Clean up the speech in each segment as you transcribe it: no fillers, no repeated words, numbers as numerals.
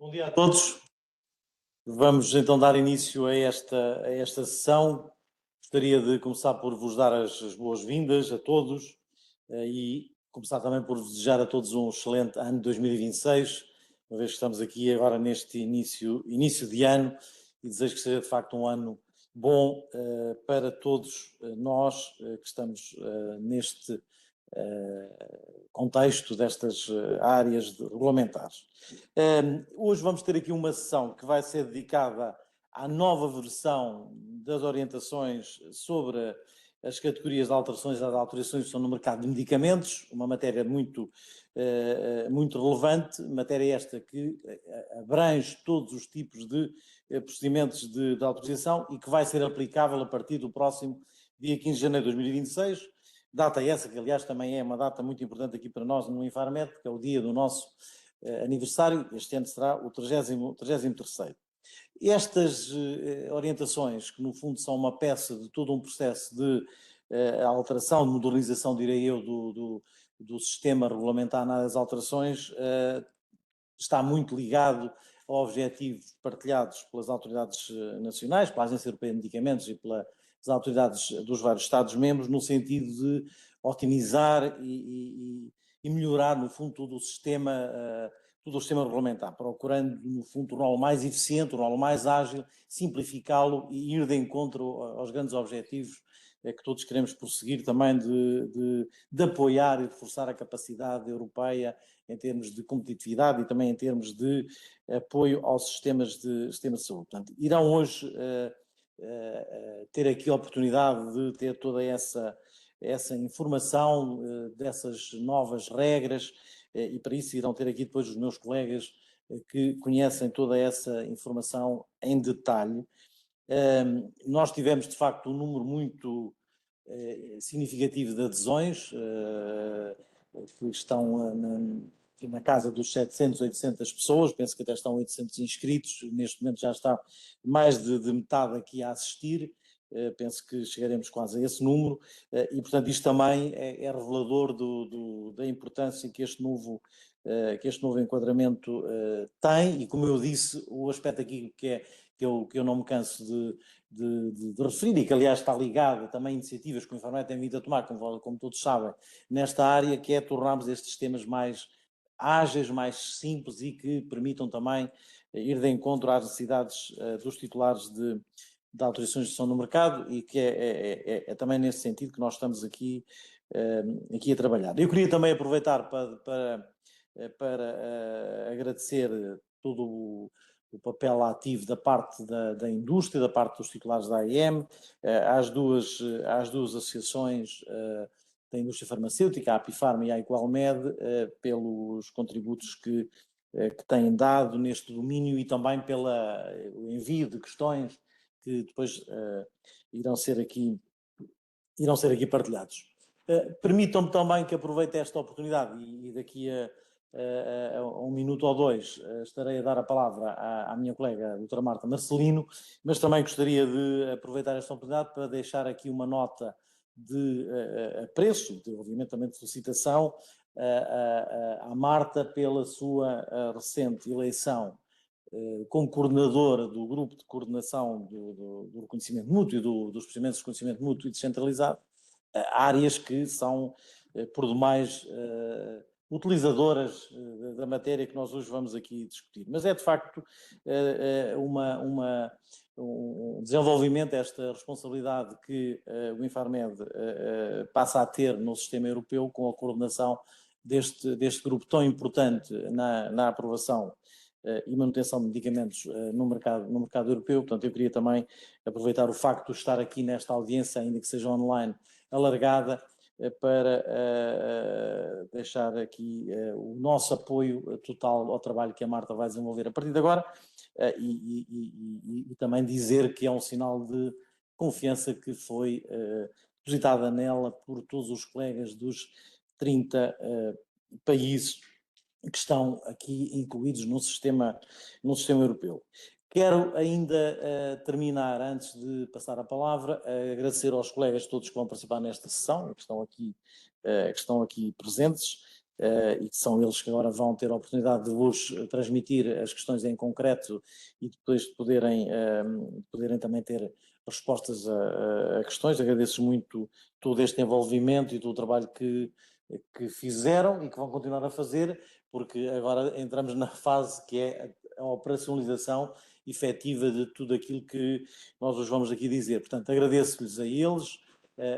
Bom dia a todos. Vamos então dar início a esta sessão. Gostaria de começar por vos dar as boas-vindas a todos e começar também por desejar a todos um excelente ano de 2026, uma vez que estamos aqui agora neste início de ano, e desejo que seja de facto um ano bom para todos nós que estamos neste contexto destas áreas regulamentares. Hoje vamos ter aqui uma sessão que vai ser dedicada à nova versão das orientações sobre as categorias de alterações e as alterações que estão no mercado de medicamentos, uma matéria muito relevante, matéria esta que abrange todos os tipos de procedimentos de autorização e que vai ser aplicável a partir do próximo dia 15 de janeiro de 2026, data essa que, aliás, também é uma data muito importante aqui para nós no Infarmed, porque é o dia do nosso aniversário. Este ano será o 33º. Estas orientações, que no fundo são uma peça de todo um processo de alteração, de modernização, direi eu, do sistema regulamentar nas alterações, está muito ligado a objetivos partilhados pelas autoridades nacionais, pela Agência Europeia de Medicamentos e pelas autoridades dos vários Estados-membros, no sentido de otimizar e melhorar, no fundo, todo o sistema regulamentar, procurando, no fundo, torná-lo mais eficiente, torná-lo mais ágil, simplificá-lo e ir de encontro aos grandes objetivos que todos queremos prosseguir, também de apoiar e reforçar a capacidade europeia em termos de competitividade e também em termos de apoio aos sistemas de saúde. Portanto, irão hoje ter aqui a oportunidade de ter toda essa informação dessas novas regras e para isso irão ter aqui depois os meus colegas que conhecem toda essa informação em detalhe. Nós tivemos, de facto, um número muito significativo de adesões, que estão na casa dos 700, 800 pessoas, penso que até estão 800 inscritos, neste momento já está mais de metade aqui a assistir, penso que chegaremos quase a esse número, e portanto isto também é revelador da importância que este novo enquadramento tem, e como eu disse, o aspecto aqui que eu não me canso de referir, e que aliás está ligado também a iniciativas que o Infarmed tem vindo a tomar, como todos sabem, nesta área, que é tornarmos estes sistemas mais ágeis, mais simples e que permitam também ir de encontro às necessidades dos titulares de autorizações de gestão no mercado, e que é também nesse sentido que nós estamos aqui a trabalhar. Eu queria também aproveitar para agradecer todo o papel ativo da parte da indústria, da parte dos titulares da AIM, às duas associações da indústria farmacêutica, a Apifarma e a Equalmed, pelos contributos que têm dado neste domínio e também pelo envio de questões que depois irão ser aqui partilhados. Permitam-me também que aproveite esta oportunidade e daqui a um minuto ou dois estarei a dar a palavra à minha colega, a doutora Marta Marcelino, mas também gostaria de aproveitar esta oportunidade para deixar aqui uma nota de apreço, obviamente também de felicitação à Marta pela sua recente eleição como coordenadora do grupo de coordenação do reconhecimento mútuo e dos procedimentos de reconhecimento mútuo e descentralizado, áreas que são, por demais, utilizadoras da matéria que nós hoje vamos aqui discutir. Mas é, de facto, um desenvolvimento, esta responsabilidade que o Infarmed passa a ter no sistema europeu com a coordenação deste grupo tão importante na aprovação e manutenção de medicamentos no mercado europeu. Portanto, eu queria também aproveitar o facto de estar aqui nesta audiência, ainda que seja online, alargada, para deixar aqui o nosso apoio total ao trabalho que a Marta vai desenvolver a partir de agora e também dizer que é um sinal de confiança que foi depositada nela por todos os colegas dos 30 países que estão aqui incluídos no sistema europeu. Quero ainda terminar, antes de passar a palavra, agradecer aos colegas todos que vão participar nesta sessão, que estão aqui presentes, e que são eles que agora vão ter a oportunidade de vos transmitir as questões em concreto e depois de poderem também ter respostas a questões. Agradeço muito todo este envolvimento e todo o trabalho que fizeram e que vão continuar a fazer, porque agora entramos na fase que é a operacionalização efetiva de tudo aquilo que nós os vamos aqui dizer. Portanto, agradeço-lhes a eles,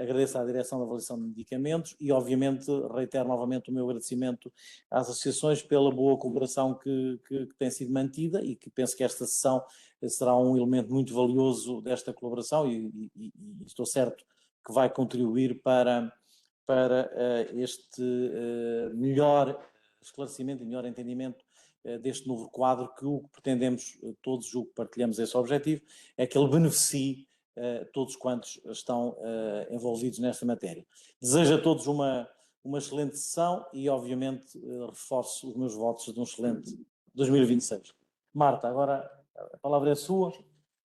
agradeço à Direção de Avaliação de Medicamentos e, obviamente, reitero novamente o meu agradecimento às associações pela boa cooperação que tem sido mantida e que penso que esta sessão será um elemento muito valioso desta colaboração e estou certo que vai contribuir para este melhor esclarecimento e melhor entendimento deste novo quadro, que o que pretendemos todos, julgo que partilhamos esse objetivo, é que ele beneficie todos quantos estão envolvidos nesta matéria. Desejo a todos uma excelente sessão e, obviamente, reforço os meus votos de um excelente 2026. Marta, agora a palavra é sua.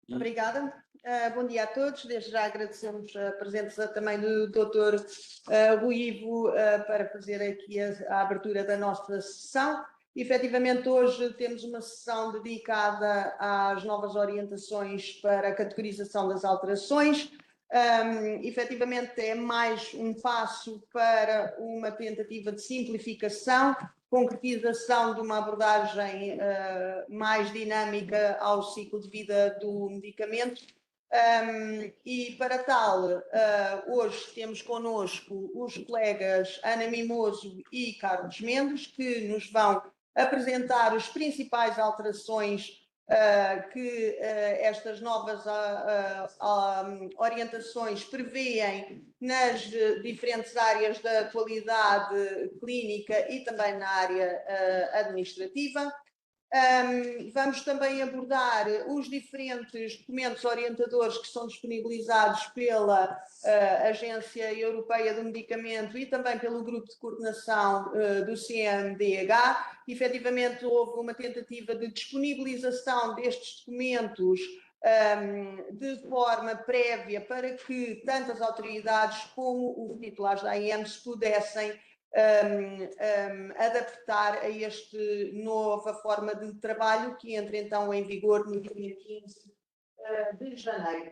Obrigada. Bom dia a todos. Desde já agradecemos a presença também do Dr. Rui Ivo para fazer aqui a abertura da nossa sessão. Efetivamente, hoje temos uma sessão dedicada às novas orientações para a categorização das alterações. Efetivamente, é mais um passo para uma tentativa de simplificação, concretização de uma abordagem mais dinâmica ao ciclo de vida do medicamento. E para tal, hoje temos connosco os colegas Ana Mimoso e Carlos Mendes, que nos vão apresentar as principais alterações que estas novas orientações prevêem nas diferentes áreas da qualidade clínica e também na área administrativa. Vamos também abordar os diferentes documentos orientadores que são disponibilizados pela Agência Europeia do Medicamento e também pelo Grupo de Coordenação do CMDH. Efetivamente, houve uma tentativa de disponibilização destes documentos de forma prévia para que tanto as autoridades como os titulares da AIM se pudessem adaptar a esta nova forma de trabalho que entra então em vigor no dia 15 de janeiro.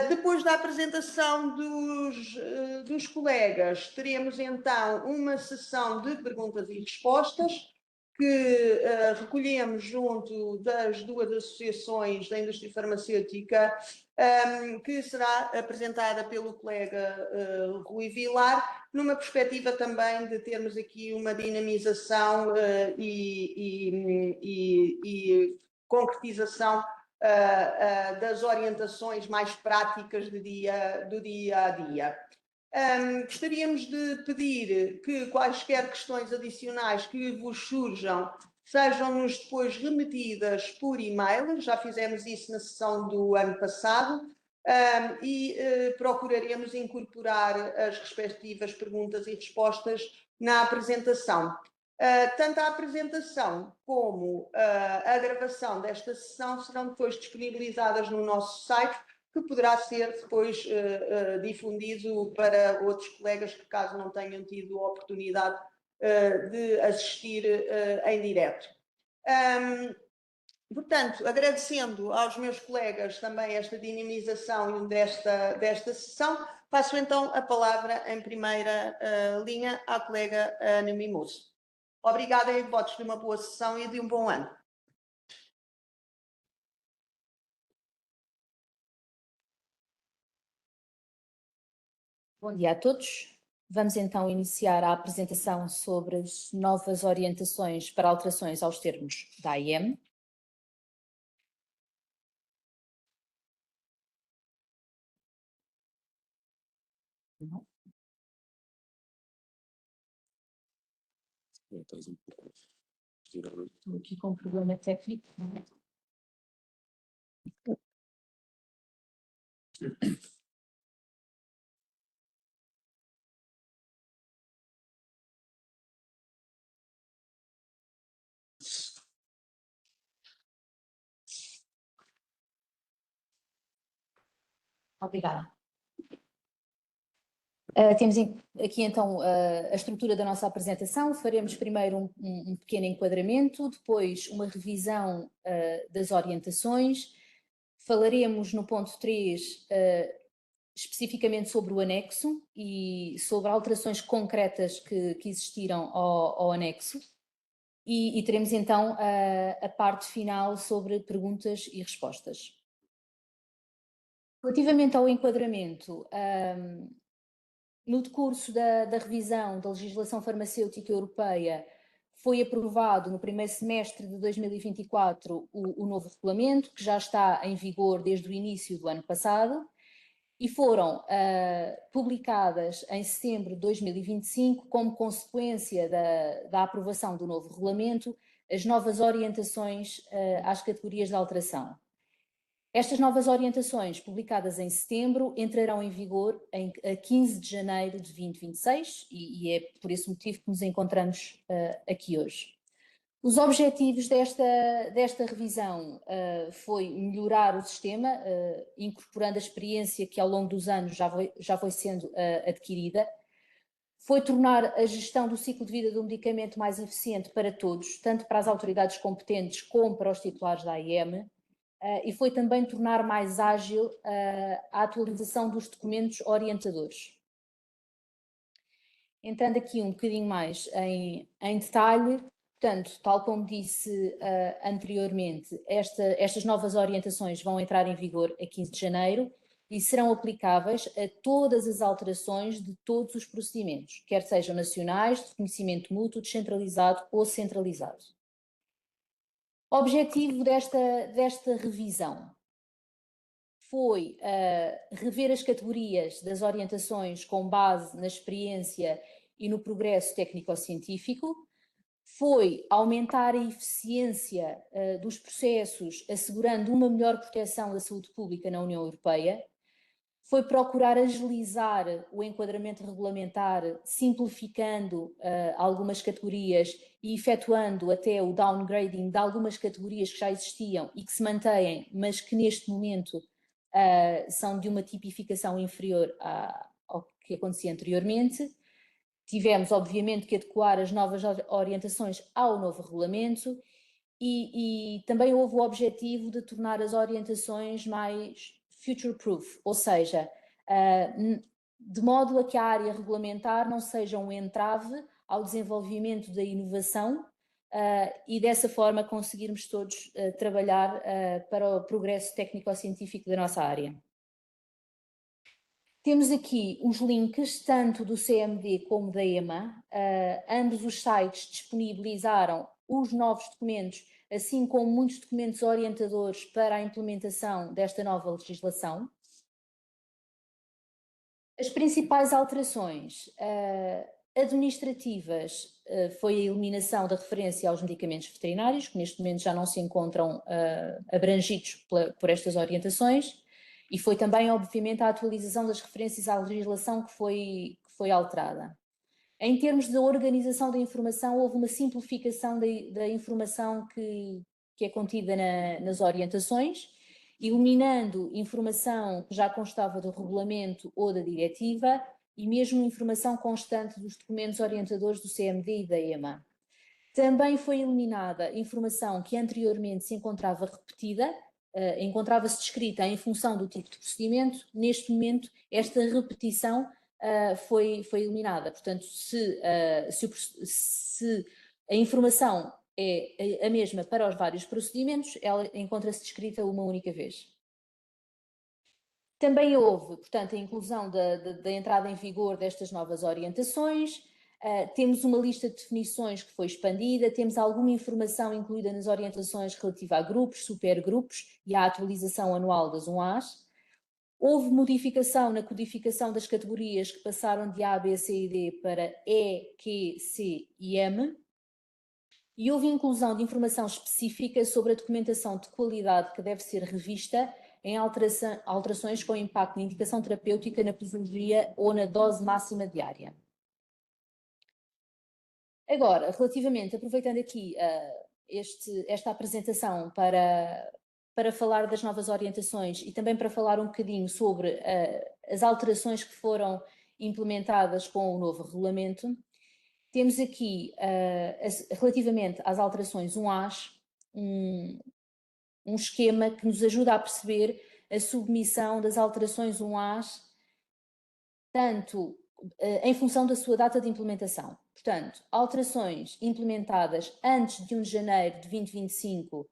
Depois da apresentação dos colegas, teremos então uma sessão de perguntas e respostas que recolhemos junto das duas associações da indústria farmacêutica, que será apresentada pelo colega Rui Vilar, numa perspectiva também de termos aqui uma dinamização e concretização das orientações mais práticas do dia a dia. Gostaríamos de pedir que quaisquer questões adicionais que vos surjam sejam-nos depois remetidas por e-mail. Já fizemos isso na sessão do ano passado e procuraremos incorporar as respectivas perguntas e respostas na apresentação. Tanto a apresentação como a gravação desta sessão serão depois disponibilizadas no nosso site, que poderá ser depois difundido para outros colegas que, caso não tenham tido a oportunidade de assistir em direto. Portanto, agradecendo aos meus colegas também esta dinamização desta sessão, passo então a palavra em primeira linha à colega Ana Mimoso. Obrigada e votos de uma boa sessão e de um bom ano. Bom dia a todos. Vamos então iniciar a apresentação sobre as novas orientações para alterações aos termos da AIM. Não. Estou aqui com um problema técnico. Obrigada. Temos aqui então a estrutura da nossa apresentação. Faremos primeiro um pequeno enquadramento, depois uma revisão das orientações. Falaremos no ponto 3 especificamente sobre o anexo e sobre alterações concretas que existiram ao anexo. E teremos então a parte final sobre perguntas e respostas. Relativamente ao enquadramento, no decurso da revisão da legislação farmacêutica europeia, foi aprovado no primeiro semestre de 2024 o novo regulamento, que já está em vigor desde o início do ano passado, e foram publicadas em setembro de 2025, como consequência da aprovação do novo regulamento, as novas orientações às categorias de alteração. Estas novas orientações, publicadas em setembro, entrarão em vigor a 15 de janeiro de 2026 e é por esse motivo que nos encontramos aqui hoje. Os objetivos desta revisão foi melhorar o sistema, incorporando a experiência que ao longo dos anos já foi sendo adquirida, foi tornar a gestão do ciclo de vida do medicamento mais eficiente para todos, tanto para as autoridades competentes como para os titulares da AIM, e foi também tornar mais ágil a atualização dos documentos orientadores. Entrando aqui um bocadinho mais em detalhe, portanto, tal como disse anteriormente, estas novas orientações vão entrar em vigor a 15 de janeiro e serão aplicáveis a todas as alterações de todos os procedimentos, quer sejam nacionais, de reconhecimento mútuo, descentralizado ou centralizado. O objetivo desta revisão foi rever as categorias das orientações com base na experiência e no progresso técnico-científico, foi aumentar a eficiência dos processos, assegurando uma melhor proteção da saúde pública na União Europeia, foi procurar agilizar o enquadramento regulamentar, simplificando algumas categorias e efetuando até o downgrading de algumas categorias que já existiam e que se mantêm, mas que neste momento são de uma tipificação inferior ao que acontecia anteriormente. Tivemos, obviamente, que adequar as novas orientações ao novo regulamento e também houve o objetivo de tornar as orientações mais future-proof, ou seja, de modo a que a área regulamentar não seja um entrave ao desenvolvimento da inovação e dessa forma conseguirmos todos trabalhar para o progresso técnico-científico da nossa área. Temos aqui os links tanto do CMD como da EMA. Ambos os sites disponibilizaram os novos documentos, assim como muitos documentos orientadores para a implementação desta nova legislação. As principais alterações administrativas foi a eliminação da referência aos medicamentos veterinários, que neste momento já não se encontram abrangidos por estas orientações. E foi também, obviamente, a atualização das referências à legislação que foi alterada. Em termos de organização da informação, houve uma simplificação da informação que é contida nas orientações, eliminando informação que já constava do regulamento ou da diretiva e mesmo informação constante dos documentos orientadores do CMD e da EMA. Também foi eliminada informação que anteriormente se encontrava repetida, encontrava-se descrita em função do tipo de procedimento. Neste momento, esta repetição foi eliminada. Portanto, se a informação é a mesma para os vários procedimentos, ela encontra-se descrita uma única vez. Também houve, portanto, a inclusão da entrada em vigor destas novas orientações. Temos uma lista de definições que foi expandida, temos alguma informação incluída nas orientações relativa a grupos, supergrupos e à atualização anual das UAs. Houve modificação na codificação das categorias que passaram de A, B, C e D para E, Q, C e M. E houve inclusão de informação específica sobre a documentação de qualidade que deve ser revista em alterações com impacto na indicação terapêutica, na posologia ou na dose máxima diária. Agora, relativamente, aproveitando aqui esta apresentação para falar das novas orientações e também para falar um bocadinho sobre as alterações que foram implementadas com o novo regulamento. Temos aqui, relativamente às alterações 1As, um esquema que nos ajuda a perceber a submissão das alterações 1As, tanto em função da sua data de implementação. Portanto, alterações implementadas antes de 1 de janeiro de 2025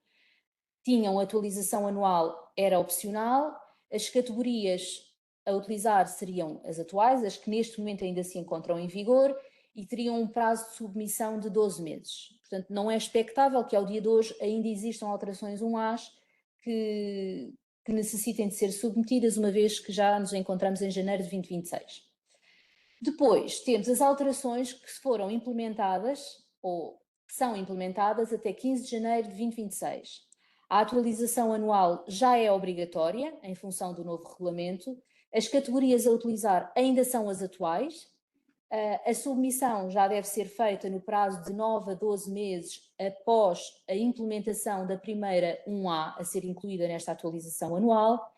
tinham atualização anual, era opcional. As categorias a utilizar seriam as atuais, as que neste momento ainda se encontram em vigor, e teriam um prazo de submissão de 12 meses. Portanto, não é expectável que ao dia de hoje ainda existam alterações 1As que necessitem de ser submetidas, uma vez que já nos encontramos em janeiro de 2026. Depois temos as alterações que foram implementadas ou que são implementadas até 15 de janeiro de 2026. A atualização anual já é obrigatória em função do novo regulamento. As categorias a utilizar ainda são as atuais. A submissão já deve ser feita no prazo de 9 a 12 meses após a implementação da primeira 1A a ser incluída nesta atualização anual,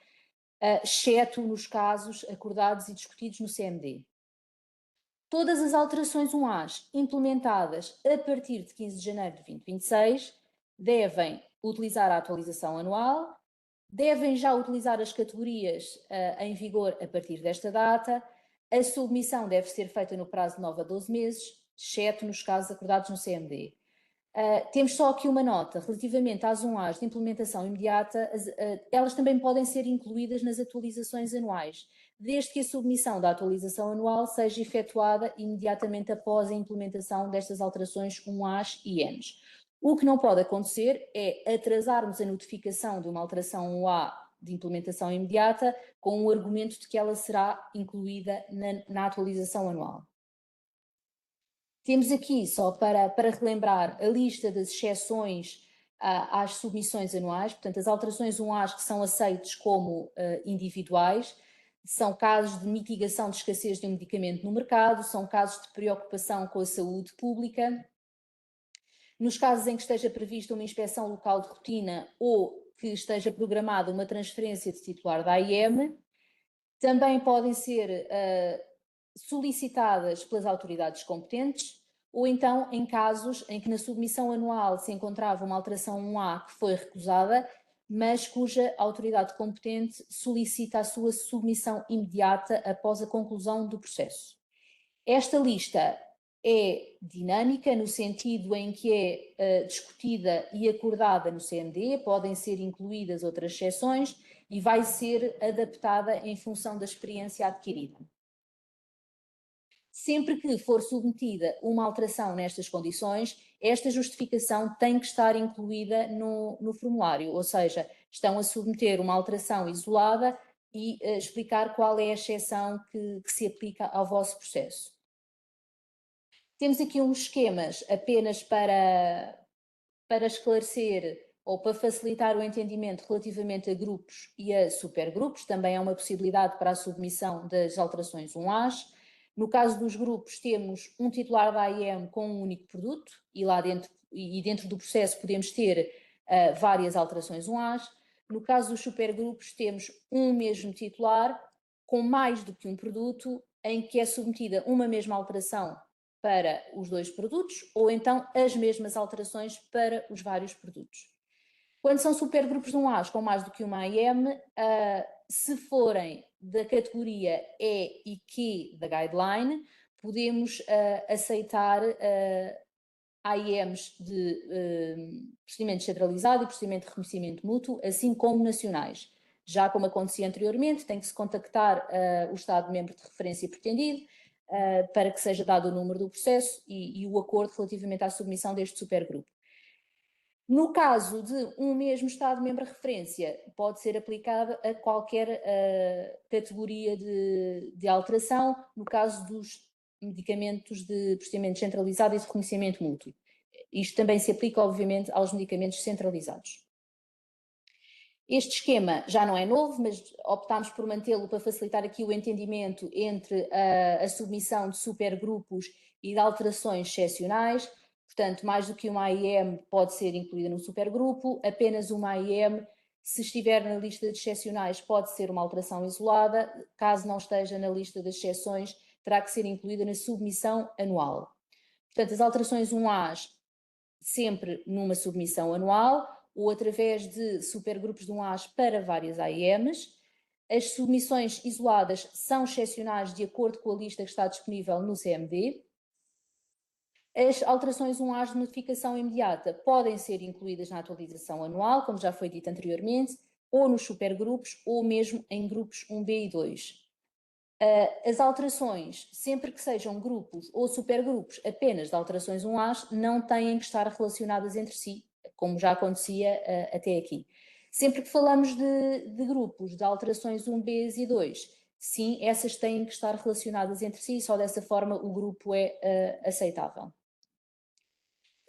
exceto nos casos acordados e discutidos no CMD. Todas as alterações 1As implementadas a partir de 15 de janeiro de 2026 devem utilizar a atualização anual, devem já utilizar as categorias em vigor a partir desta data. A submissão deve ser feita no prazo de 9 a 12 meses, exceto nos casos acordados no CMD. Temos só aqui uma nota, relativamente às 1As de implementação imediata, elas também podem ser incluídas nas atualizações anuais, desde que a submissão da atualização anual seja efetuada imediatamente após a implementação destas alterações 1As e Ns. O que não pode acontecer é atrasarmos a notificação de uma alteração 1A de implementação imediata com o argumento de que ela será incluída na atualização anual. Temos aqui, só para relembrar, a lista das exceções às submissões anuais. Portanto, as alterações 1As que são aceites como individuais são casos de mitigação de escassez de um medicamento no mercado, são casos de preocupação com a saúde pública. Nos casos em que esteja prevista uma inspeção local de rotina ou que esteja programada uma transferência de titular da AIM, também podem ser solicitadas pelas autoridades competentes, ou então em casos em que na submissão anual se encontrava uma alteração 1A que foi recusada, mas cuja autoridade competente solicita a sua submissão imediata após a conclusão do processo. Esta lista é dinâmica no sentido em que é discutida e acordada no CMD, podem ser incluídas outras exceções e vai ser adaptada em função da experiência adquirida. Sempre que for submetida uma alteração nestas condições, esta justificação tem que estar incluída no formulário, ou seja, estão a submeter uma alteração isolada e explicar qual é a exceção que se aplica ao vosso processo. Temos aqui uns esquemas apenas para esclarecer ou para facilitar o entendimento relativamente a grupos e a supergrupos. Também é uma possibilidade para a submissão das alterações 1As. No caso dos grupos, temos um titular da AIM com um único produto e lá dentro do processo podemos ter várias alterações 1As. No caso dos supergrupos, temos um mesmo titular com mais do que um produto, em que é submetida uma mesma alteração para os dois produtos ou então as mesmas alterações para os vários produtos. Quando são supergrupos de 1As com mais do que uma AIM, se forem da categoria E e Q da guideline, podemos aceitar AIMs de procedimento centralizado e procedimento de reconhecimento mútuo, assim como nacionais. Já como acontecia anteriormente, tem que se contactar o Estado-membro de referência pretendido para que seja dado o número do processo e o acordo relativamente à submissão deste supergrupo. No caso de um mesmo Estado-membro de referência, pode ser aplicado a qualquer categoria de alteração, no caso dos medicamentos de procedimento centralizado e de reconhecimento mútuo. Isto também se aplica, obviamente, aos medicamentos centralizados. Este esquema já não é novo, mas optámos por mantê-lo para facilitar aqui o entendimento entre a submissão de supergrupos e de alterações excepcionais. Portanto, mais do que uma AIM pode ser incluída no supergrupo, apenas uma AIM, se estiver na lista de excepcionais, pode ser uma alteração isolada, caso não esteja na lista das exceções, terá que ser incluída na submissão anual. Portanto, as alterações 1As sempre numa submissão anual ou através de supergrupos de 1As para várias AIMs. As submissões isoladas são excepcionais de acordo com a lista que está disponível no CMD. As alterações 1As de notificação imediata podem ser incluídas na atualização anual, como já foi dito anteriormente, ou nos supergrupos, ou mesmo em grupos 1B e 2. As alterações, sempre que sejam grupos ou supergrupos apenas de alterações 1As, não têm que estar relacionadas entre si, como já acontecia até aqui. Sempre que falamos de grupos de alterações 1B e 2, sim, essas têm que estar relacionadas entre si e só dessa forma o grupo é aceitável.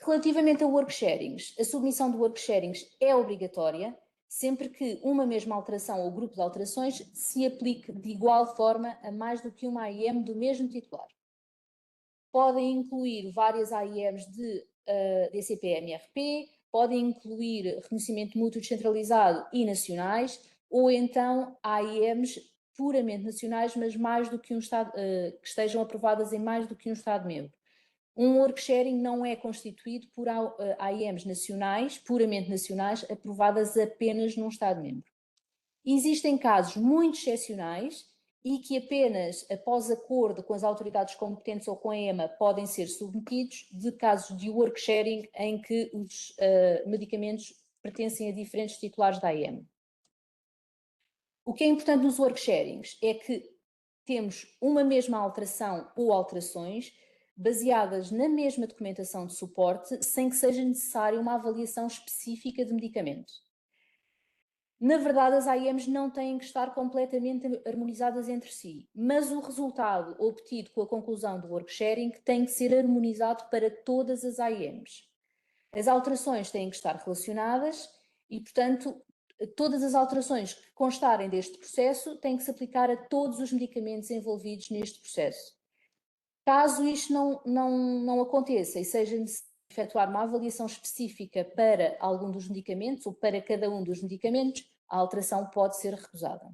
Relativamente a worksharings, a submissão de worksharings é obrigatória sempre que uma mesma alteração ou grupo de alterações se aplique de igual forma a mais do que uma AIM do mesmo titular. Podem incluir várias AIMs de DCP-MRP, podem incluir reconhecimento mútuo descentralizado e nacionais, ou então AIMs puramente nacionais, mas mais do que um Estado, que estejam aprovadas em mais do que um Estado-membro. Um worksharing não é constituído por AIMs nacionais, puramente nacionais, aprovadas apenas num Estado-membro. Existem casos muito excepcionais e que apenas após acordo com as autoridades competentes ou com a EMA podem ser submetidos, de casos de worksharing em que os medicamentos pertencem a diferentes titulares da AIM. O que é importante nos worksharings é que temos uma mesma alteração ou alterações baseadas na mesma documentação de suporte, sem que seja necessária uma avaliação específica de medicamento. Na verdade, as AIMs não têm que estar completamente harmonizadas entre si, mas o resultado obtido com a conclusão do worksharing tem que ser harmonizado para todas as AIMs. As alterações têm que estar relacionadas e, portanto, todas as alterações que constarem deste processo têm que se aplicar a todos os medicamentos envolvidos neste processo. Caso isto não aconteça e seja necessário efetuar uma avaliação específica para algum dos medicamentos ou para cada um dos medicamentos, a alteração pode ser recusada.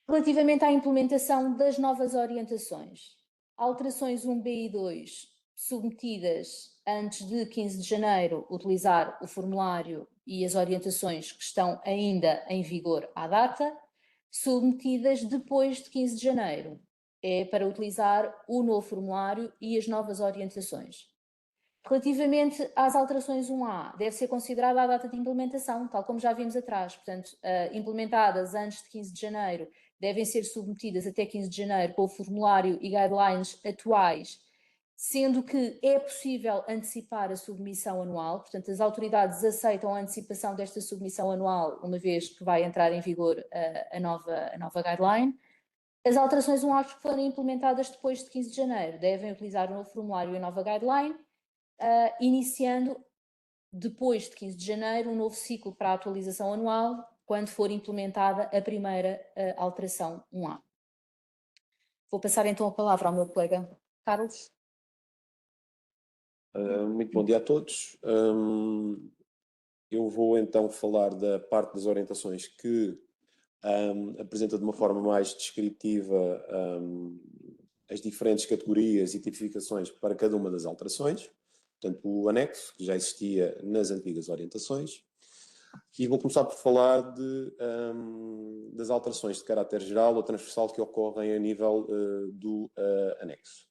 Relativamente à implementação das novas orientações, alterações 1B e 2 submetidas antes de 15 de janeiro, utilizar o formulário e as orientações que estão ainda em vigor à data, submetidas depois de 15 de janeiro, é para utilizar o novo formulário e as novas orientações. Relativamente às alterações 1A, deve ser considerada a data de implementação, tal como já vimos atrás. Portanto, implementadas antes de 15 de janeiro, devem ser submetidas até 15 de janeiro com o formulário e guidelines atuais, sendo que é possível antecipar a submissão anual. Portanto, as autoridades aceitam a antecipação desta submissão anual, uma vez que vai entrar em vigor a nova guideline. As alterações 1A que forem implementadas depois de 15 de janeiro devem utilizar o novo formulário e a nova guideline, iniciando depois de 15 de janeiro um novo ciclo para a atualização anual, quando for implementada a primeira alteração 1A. Vou passar então a palavra ao meu colega Carlos. Muito bom dia a todos. Eu vou então falar da parte das orientações que apresenta de uma forma mais descritiva as diferentes categorias e tipificações para cada uma das alterações. Portanto, o anexo, que já existia nas antigas orientações. E vou começar por falar das alterações de caráter geral ou transversal que ocorrem a nível do anexo.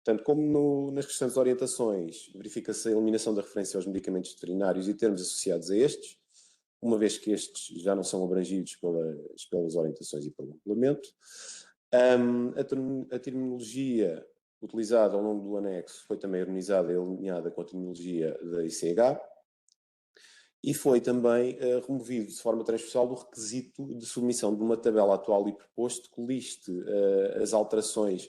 Portanto, como nas restantes orientações, verifica-se a eliminação da referência aos medicamentos veterinários e termos associados a estes, uma vez que estes já não são abrangidos pelas orientações e pelo regulamento. A terminologia utilizada ao longo do anexo foi também harmonizada e alinhada com a terminologia da ICH e foi também removido de forma transversal o requisito de submissão de uma tabela atual e proposto que liste as alterações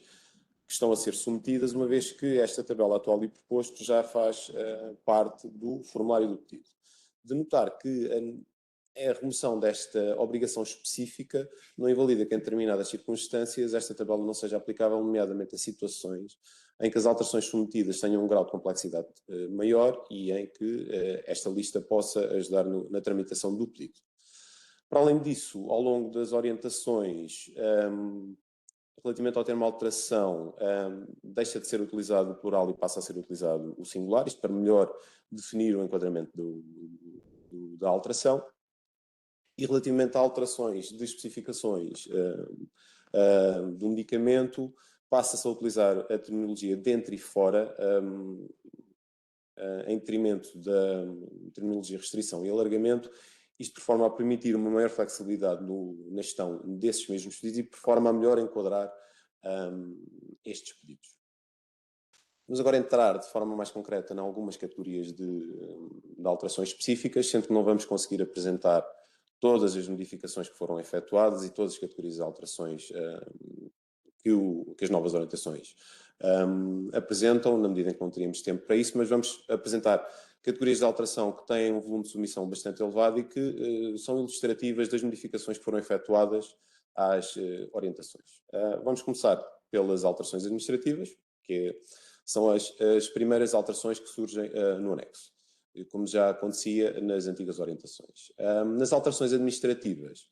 que estão a ser submetidas, uma vez que esta tabela atual e proposto já faz parte do formulário do pedido. De notar que a remoção desta obrigação específica não invalida que em determinadas circunstâncias esta tabela não seja aplicável, nomeadamente a situações em que as alterações submetidas tenham um grau de complexidade maior e em que esta lista possa ajudar na tramitação do pedido. Para além disso, ao longo das orientações, relativamente ao termo alteração, deixa de ser utilizado o plural e passa a ser utilizado o singular, isto para melhor definir o enquadramento da alteração. E relativamente a alterações de especificações do medicamento, passa-se a utilizar a terminologia dentro e fora, em detrimento da terminologia restrição e alargamento, isto por forma a permitir uma maior flexibilidade na gestão desses mesmos pedidos e por forma a melhor enquadrar estes pedidos. Vamos agora entrar de forma mais concreta em algumas categorias de alterações específicas, sendo que não vamos conseguir apresentar todas as modificações que foram efetuadas e todas as categorias de alterações que as novas orientações apresentam, na medida em que não teríamos tempo para isso, mas vamos apresentar categorias de alteração que têm um volume de submissão bastante elevado e que são ilustrativas das modificações que foram efetuadas às orientações. Vamos começar pelas alterações administrativas, que são as primeiras alterações que surgem no anexo, como já acontecia nas antigas orientações. Nas alterações administrativas,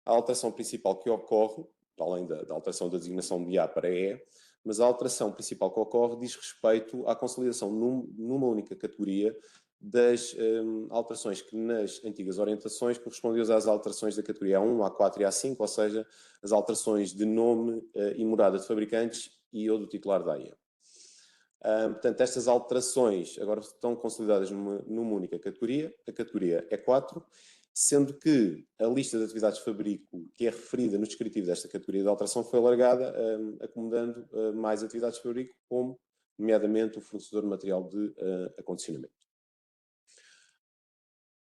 a alteração principal que ocorre, além da alteração da designação de A para E, mas a alteração principal que ocorre diz respeito à consolidação numa única categoria das alterações que nas antigas orientações correspondiam às alterações da categoria A1, A4 e A5, ou seja, as alterações de nome e morada de fabricantes e ou do titular da AIA. Portanto, estas alterações agora estão consolidadas numa única categoria, a categoria E4, sendo que a lista de atividades de fabrico que é referida no descritivo desta categoria de alteração foi alargada, acomodando mais atividades de fabrico, como, nomeadamente, o fornecedor de material de acondicionamento.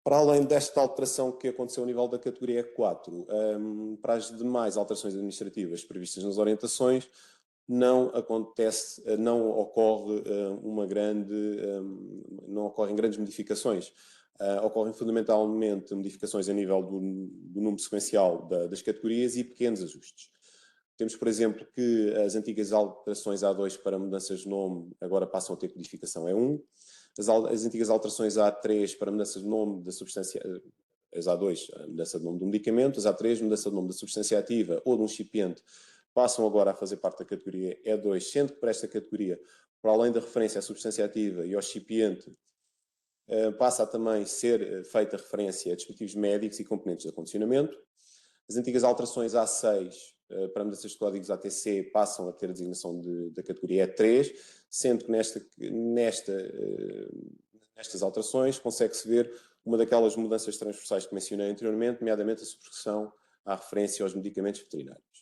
Para além desta alteração que aconteceu a nível da categoria E4, para as demais alterações administrativas previstas nas orientações, não ocorrem grandes modificações. Ocorrem fundamentalmente modificações a nível do número sequencial das categorias e pequenos ajustes. Temos, por exemplo, que as antigas alterações A2 para mudanças de nome agora passam a ter codificação E1. As antigas alterações A3 para mudanças de nome da substância, as A2, a mudança de nome do medicamento, as A3, mudança de nome da substância ativa ou de um excipiente, passam agora a fazer parte da categoria E2, sendo que para esta categoria, para além da referência à substância ativa e ao excipiente, passa a também ser feita referência a dispositivos médicos e componentes de acondicionamento. As antigas alterações A6 para mudanças de códigos ATC passam a ter a designação da categoria E3, sendo que nestas alterações consegue-se ver uma daquelas mudanças transversais que mencionei anteriormente, nomeadamente a subscrição à referência aos medicamentos veterinários.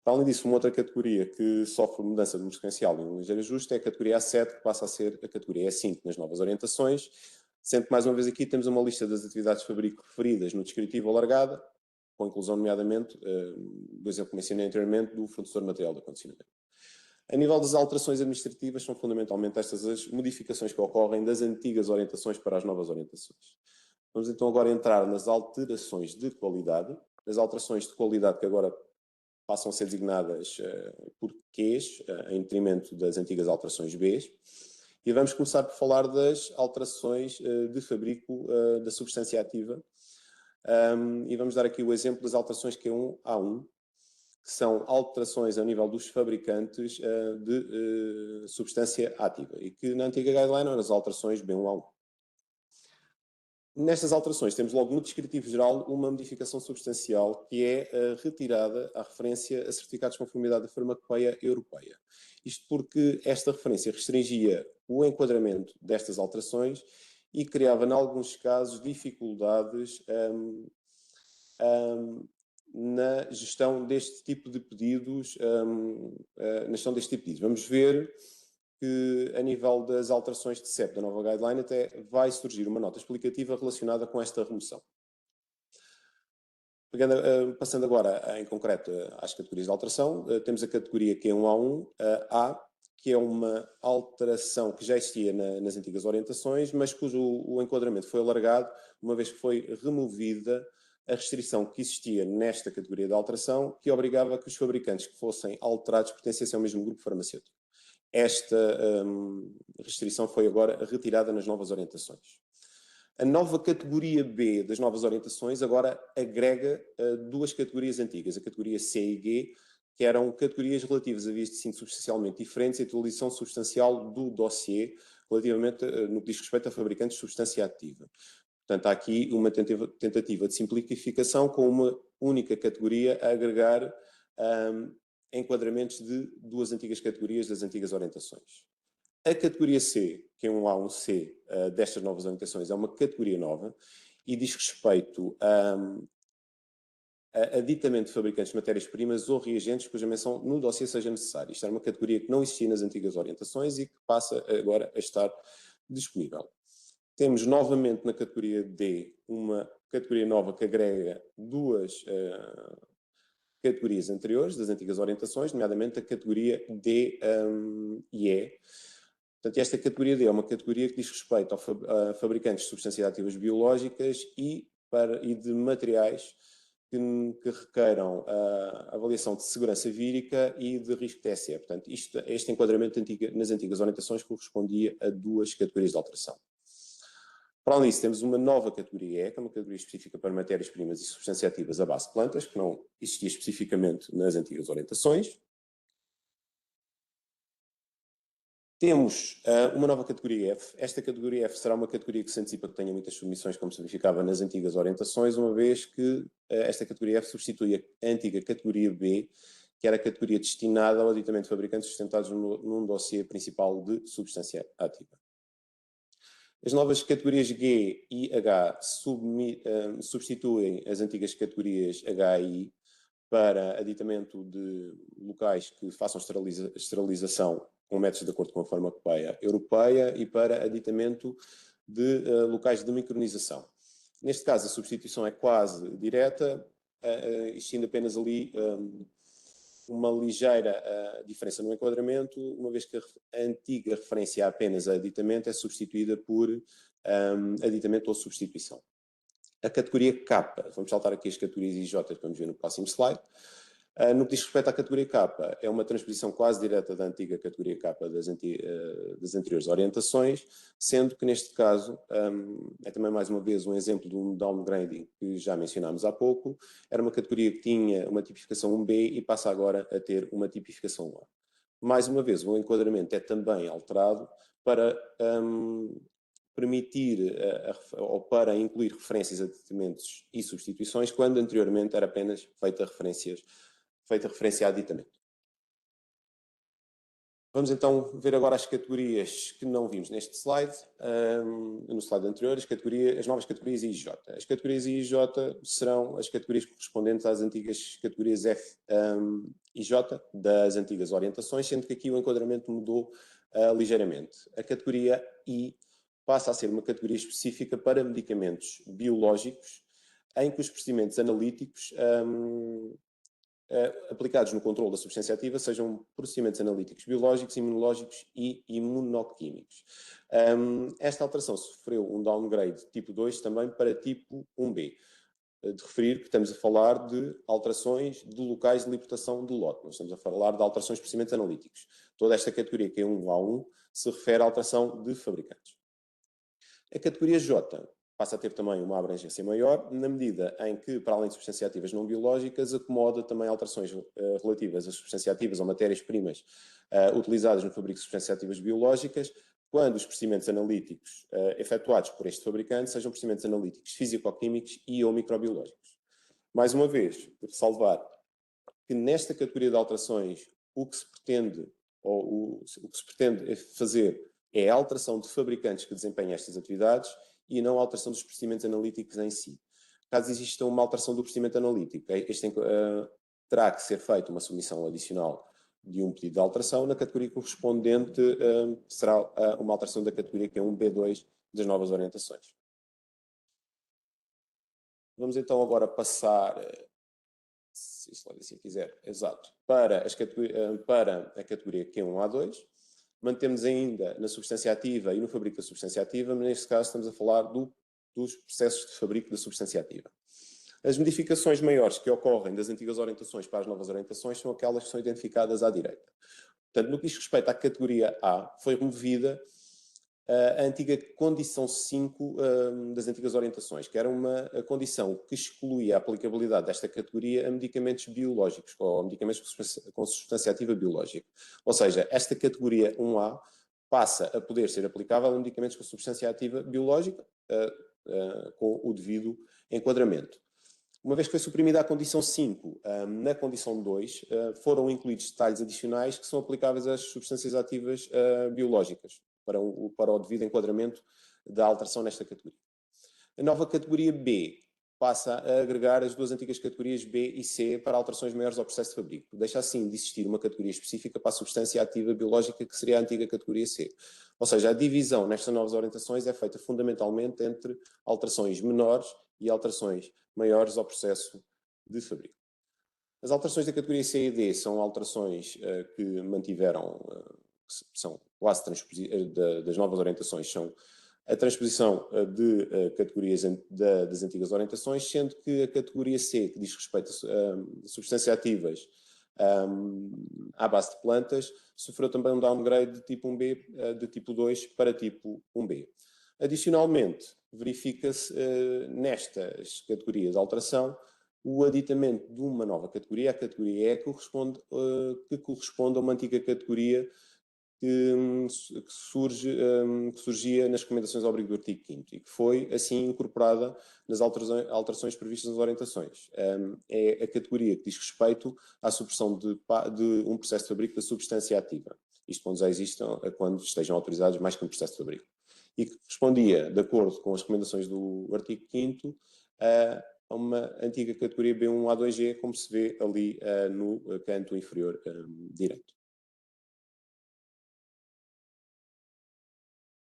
Para além disso, uma outra categoria que sofre mudança de número sequencial e um ligeiro ajuste é a categoria A7, que passa a ser a categoria E5 nas novas orientações, sendo que, mais uma vez, aqui temos uma lista das atividades de fabrico referidas no descritivo alargada, com inclusão, nomeadamente, do exemplo que mencionei anteriormente, do fornecedor de material de acondicionamento. A nível das alterações administrativas, são fundamentalmente estas as modificações que ocorrem das antigas orientações para as novas orientações. Vamos então agora entrar nas alterações de qualidade. As alterações de qualidade que agora passam a ser designadas por Qs, em detrimento das antigas alterações Bs. E vamos começar por falar das alterações de fabrico da substância ativa. E vamos dar aqui o exemplo das alterações Q1A1, que são alterações a nível dos fabricantes de substância ativa e que na antiga guideline eram as alterações B1A1. Nestas alterações temos logo no descritivo geral uma modificação substancial que é retirada à referência a certificados de conformidade da farmacopeia europeia. Isto porque esta referência restringia o enquadramento destas alterações e criava, em alguns casos, dificuldades na gestão deste tipo de pedidos, Vamos ver que, a nível das alterações de CEP da nova guideline, até vai surgir uma nota explicativa relacionada com esta remoção. Passando agora, em concreto, às categorias de alteração, temos a categoria Q1A1, A, que é uma alteração que já existia nas antigas orientações, mas cujo o enquadramento foi alargado, uma vez que foi removida a restrição que existia nesta categoria de alteração, que obrigava a que os fabricantes que fossem alterados pertencessem ao mesmo grupo farmacêutico. Esta restrição foi agora retirada nas novas orientações. A nova categoria B das novas orientações agora agrega duas categorias antigas, a categoria C e G, que eram categorias relativas a vias de síntese substancialmente diferentes e atualização substancial do dossiê relativamente no que diz respeito a fabricantes de substância ativa. Portanto, há aqui uma tentativa de simplificação com uma única categoria a agregar enquadramentos de duas antigas categorias das antigas orientações. A categoria C, que é um A1C destas novas orientações, é uma categoria nova e diz respeito a aditamento de fabricantes de matérias-primas ou reagentes cuja menção no dossiê seja necessária. Isto era uma categoria que não existia nas antigas orientações e que passa agora a estar disponível. Temos novamente na categoria D uma categoria nova que agrega duas categorias anteriores das antigas orientações, nomeadamente a categoria D e E. Portanto, esta categoria D é uma categoria que diz respeito a fabricantes de substâncias ativas biológicas e de materiais que requeiram a avaliação de segurança vírica e de risco TSE. Portanto, este enquadramento nas antigas orientações correspondia a duas categorias de alteração. Para além disso, temos uma nova categoria E, que é uma categoria específica para matérias-primas e substâncias ativas à base de plantas, que não existia especificamente nas antigas orientações. Temos uma nova categoria F. Esta categoria F será uma categoria que se antecipa que tenha muitas submissões, como se verificava nas antigas orientações, uma vez que esta categoria F substitui a antiga categoria B, que era a categoria destinada ao aditamento de fabricantes sustentados num dossiê principal de substância ativa. As novas categorias G e H substituem as antigas categorias H e I para aditamento de locais que façam esterilização com métodos de acordo com a farmacopeia europeia e para aditamento de locais de micronização. Neste caso, a substituição é quase direta, existindo apenas ali uma ligeira diferença no enquadramento, uma vez que a antiga referência apenas a aditamento é substituída por aditamento ou substituição. A categoria K, vamos saltar aqui as categorias I e J que vamos ver no próximo slide. No que diz respeito à categoria K, é uma transposição quase direta da antiga categoria K das anteriores orientações, sendo que neste caso é também mais uma vez um exemplo de um downgrading que já mencionámos há pouco. Era uma categoria que tinha uma tipificação 1B e passa agora a ter uma tipificação 1A. Mais uma vez, o enquadramento é também alterado para permitir ou para incluir referências a aditamentos e substituições, quando anteriormente era apenas feita referência a aditamento. Vamos então ver agora as categorias que não vimos neste slide, no slide anterior, as novas categorias I e J. As categorias I e J serão as categorias correspondentes às antigas categorias F e J das antigas orientações, sendo que aqui o enquadramento mudou ligeiramente. A categoria I passa a ser uma categoria específica para medicamentos biológicos, em que os procedimentos analíticos aplicados no controle da substância ativa sejam procedimentos analíticos biológicos, imunológicos e imunoquímicos. Esta alteração sofreu um downgrade tipo 2 também para tipo 1B. De referir que estamos a falar de alterações de locais de libertação do lote. Nós estamos a falar de alterações de procedimentos analíticos. Toda esta categoria que é 1A1 se refere à alteração de fabricantes. A categoria J passa a ter também uma abrangência maior, na medida em que, para além de substâncias ativas não biológicas, acomoda também alterações relativas a substâncias ativas ou matérias-primas utilizadas no fabrico de substâncias ativas biológicas, quando os procedimentos analíticos efetuados por este fabricante sejam procedimentos analíticos físico-químicos e ou microbiológicos. Mais uma vez, ressalvar que nesta categoria de alterações o que se pretende fazer é a alteração de fabricantes que desempenham estas atividades e não a alteração dos procedimentos analíticos em si. Caso exista uma alteração do procedimento analítico, terá que ser feita uma submissão adicional de um pedido de alteração. Na categoria correspondente será uma alteração da categoria que é 1B2 das novas orientações. Vamos então agora passar, se assim quiser, exato, para a categoria Q1A2. Mantemos ainda na substância ativa e no fabrico da substância ativa, mas neste caso estamos a falar dos processos de fabrico da substância ativa. As modificações maiores que ocorrem das antigas orientações para as novas orientações são aquelas que são identificadas à direita. Portanto, no que diz respeito à categoria A, foi removida a antiga condição 5 das antigas orientações, que era uma condição que excluía a aplicabilidade desta categoria a medicamentos biológicos ou a medicamentos com substância ativa biológica. Ou seja, esta categoria 1A passa a poder ser aplicável a medicamentos com substância ativa biológica com o devido enquadramento. Uma vez que foi suprimida a condição 5, na condição 2 foram incluídos detalhes adicionais que são aplicáveis às substâncias ativas biológicas para o devido enquadramento da alteração nesta categoria. A nova categoria B passa a agregar as duas antigas categorias B e C para alterações maiores ao processo de fabrico. Deixa assim de existir uma categoria específica para a substância ativa biológica que seria a antiga categoria C. Ou seja, a divisão nestas novas orientações é feita fundamentalmente entre alterações menores e alterações maiores ao processo de fabrico. As alterações da categoria C e D são alterações que mantiveram, são quase das novas orientações, são a transposição de categorias das antigas orientações, sendo que a categoria C, que diz respeito a substâncias ativas à base de plantas, sofreu também um downgrade de tipo 1B, de tipo 2 para tipo 1B. Adicionalmente, verifica-se nestas categorias de alteração o aditamento de uma nova categoria, a categoria E, que corresponde a uma antiga categoria que surgia nas recomendações ao abrigo do artigo 5º e que foi, assim, incorporada nas alterações previstas nas orientações. É a categoria que diz respeito à supressão de um processo de fabrico da substância ativa. Isto quando já existam, quando estejam autorizados mais que um processo de fabrico. E que respondia, de acordo com as recomendações do artigo 5º, a uma antiga categoria B1A2G, como se vê ali no canto inferior direito.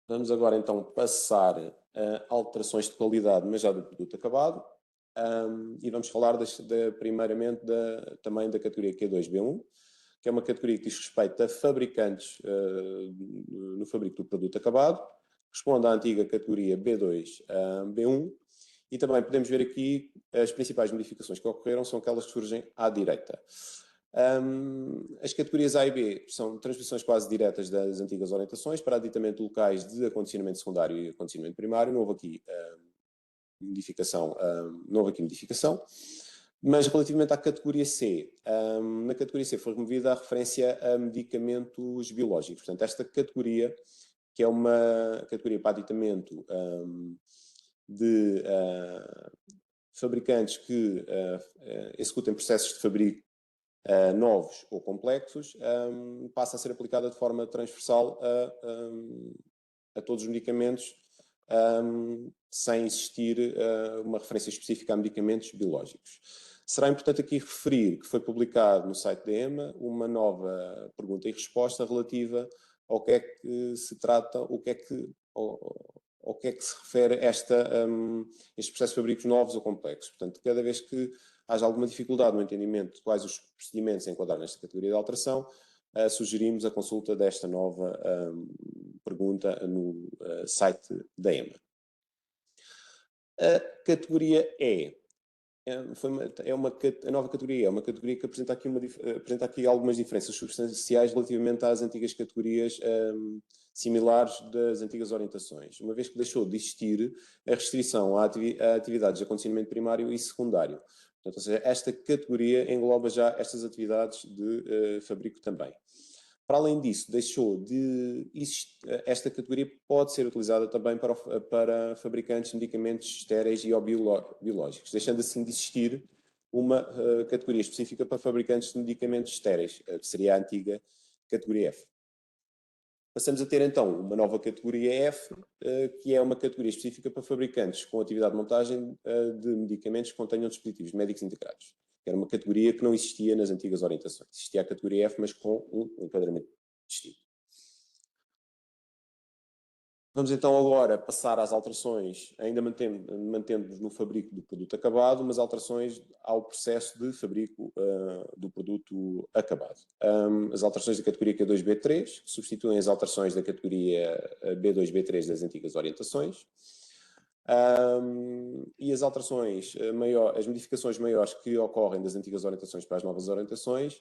Vamos agora então passar a alterações de qualidade, mas já do produto acabado. E vamos falar primeiramente também da categoria Q2B1, que é uma categoria que diz respeito a fabricantes no fabrico do produto acabado. Corresponde à antiga categoria B2B1. E também podemos ver aqui as principais modificações que ocorreram, são aquelas que surgem à direita. As categorias A e B são transposições quase diretas das antigas orientações para aditamento de locais de acondicionamento secundário e acondicionamento primário. Não houve aqui modificação. Mas relativamente à categoria C, na categoria C foi removida a referência a medicamentos biológicos. Portanto, esta categoria, que é uma categoria para aditamento de fabricantes que executem processos de fabrico novos ou complexos, passa a ser aplicada de forma transversal a todos os medicamentos, sem existir uma referência específica a medicamentos biológicos. Será importante aqui referir que foi publicado no site da EMA uma nova pergunta e resposta relativa ao que é que se trata, ao que é que se refere estes processos de fabricos novos ou complexos. Portanto, cada vez que haja alguma dificuldade no entendimento de quais os procedimentos a enquadrar nesta categoria de alteração, sugerimos a consulta desta nova pergunta no site da EMA. A categoria E a nova categoria é uma categoria que apresenta aqui algumas diferenças substanciais relativamente às antigas categorias similares das antigas orientações, uma vez que deixou de existir a restrição a atividades de acondicionamento primário e secundário. Portanto, ou seja, esta categoria engloba já estas atividades de fabrico também. Para além disso, esta categoria pode ser utilizada também para fabricantes de medicamentos estéreis e ou biológicos, deixando assim de existir uma categoria específica para fabricantes de medicamentos estéreis, que seria a antiga categoria F. Passamos a ter então uma nova categoria F, que é uma categoria específica para fabricantes com atividade de montagem de medicamentos que contenham dispositivos médicos integrados. Era uma categoria que não existia nas antigas orientações. Existia a categoria F, mas com um enquadramento distinto. Vamos então agora passar às alterações, ainda mantendo-nos no fabrico do produto acabado, mas alterações ao processo de fabrico do produto acabado. As alterações da categoria Q2B3 substituem as alterações da categoria B2B3 das antigas orientações. E as alterações as modificações maiores que ocorrem das antigas orientações para as novas orientações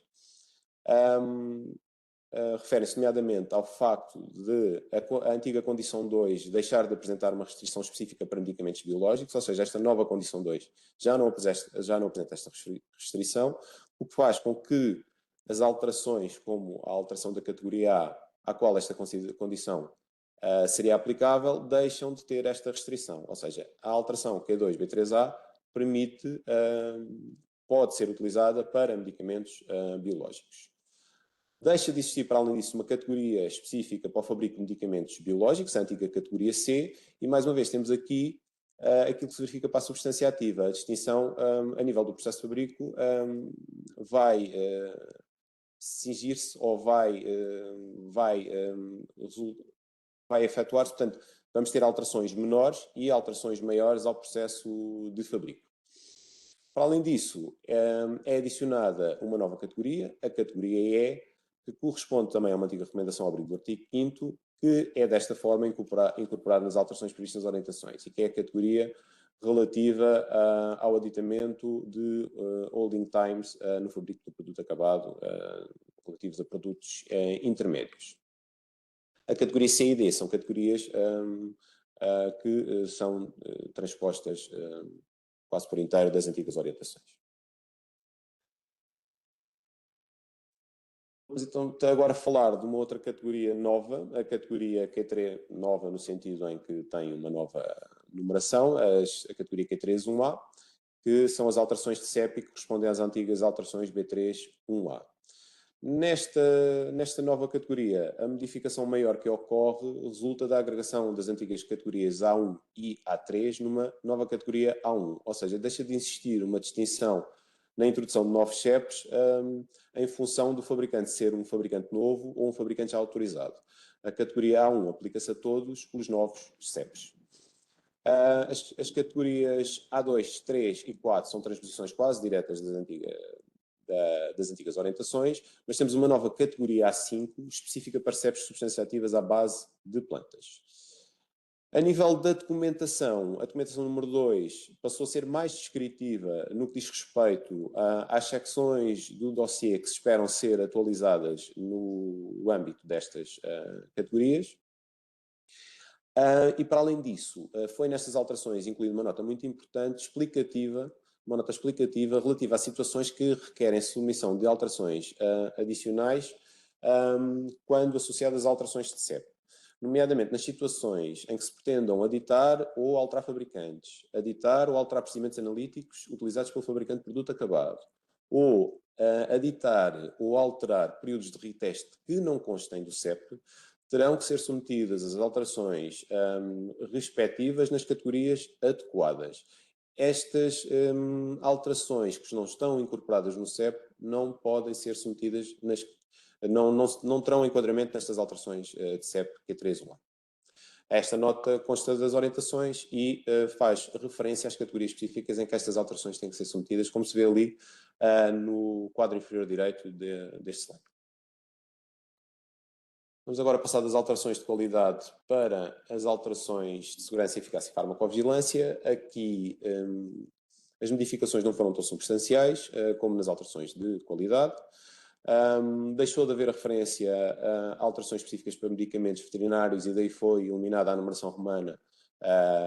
referem-se nomeadamente ao facto de a antiga condição 2 deixar de apresentar uma restrição específica para medicamentos biológicos, ou seja, esta nova condição 2 já não apresenta esta restrição, o que faz com que as alterações, como a alteração da categoria A, à qual esta condição seria aplicável, deixam de ter esta restrição. Ou seja, a alteração Q2, B3A pode ser utilizada para medicamentos biológicos. Deixa de existir, para além disso, uma categoria específica para o fabrico de medicamentos biológicos, a antiga categoria C, e mais uma vez temos aqui aquilo que se verifica para a substância ativa. A distinção a nível do processo de fabrico vai cingir-se ou vai efetuar-se, portanto, vamos ter alterações menores e alterações maiores ao processo de fabrico. Para além disso, é adicionada uma nova categoria, a categoria E, que corresponde também a uma antiga recomendação ao abrigo do artigo 5º, que é desta forma incorporada nas alterações previstas nas orientações, e que é a categoria relativa ao aditamento de holding times no fabrico do produto acabado, relativos a produtos intermédios. A categoria C e D são categorias que são transpostas quase por inteiro das antigas orientações. Vamos então agora falar de uma outra categoria nova, a categoria Q3, nova no sentido em que tem uma nova numeração, a categoria Q3-1A, que são as alterações de CEP que correspondem às antigas alterações B3-1A. Nesta nova categoria, a modificação maior que ocorre resulta da agregação das antigas categorias A1 e A3 numa nova categoria A1, ou seja, deixa de existir uma distinção na introdução de novos CEPs em função do fabricante ser um fabricante novo ou um fabricante já autorizado. A categoria A1 aplica-se a todos os novos CEPs. As categorias A2, 3 e 4 são transposições quase diretas das antigas orientações, mas temos uma nova categoria A5 específica para CEPs substâncias ativas à base de plantas. A nível da documentação, a documentação número 2 passou a ser mais descritiva no que diz respeito às secções do dossiê que se esperam ser atualizadas no âmbito destas categorias. E para além disso, foi nestas alterações incluída uma nota muito importante, explicativa, uma nota explicativa relativa a situações que requerem submissão de alterações adicionais quando associadas a alterações de CEP. Nomeadamente nas situações em que se pretendam aditar ou alterar fabricantes, aditar ou alterar procedimentos analíticos utilizados pelo fabricante de produto acabado, ou aditar ou alterar períodos de reteste que não constem do CEP, terão que ser submetidas as alterações respectivas nas categorias adequadas. Estas alterações que não estão incorporadas no CEP não podem ser submetidas não terão enquadramento nestas alterações de CEP Q3-1A. Esta nota consta das orientações e faz referência às categorias específicas em que estas alterações têm que ser submetidas, como se vê ali no quadro inferior direito deste slide. Vamos agora passar das alterações de qualidade para as alterações de segurança, eficácia e farmacovigilância. Aqui as modificações não foram tão substanciais como nas alterações de qualidade. Deixou de haver referência a alterações específicas para medicamentos veterinários e daí foi eliminada a numeração romana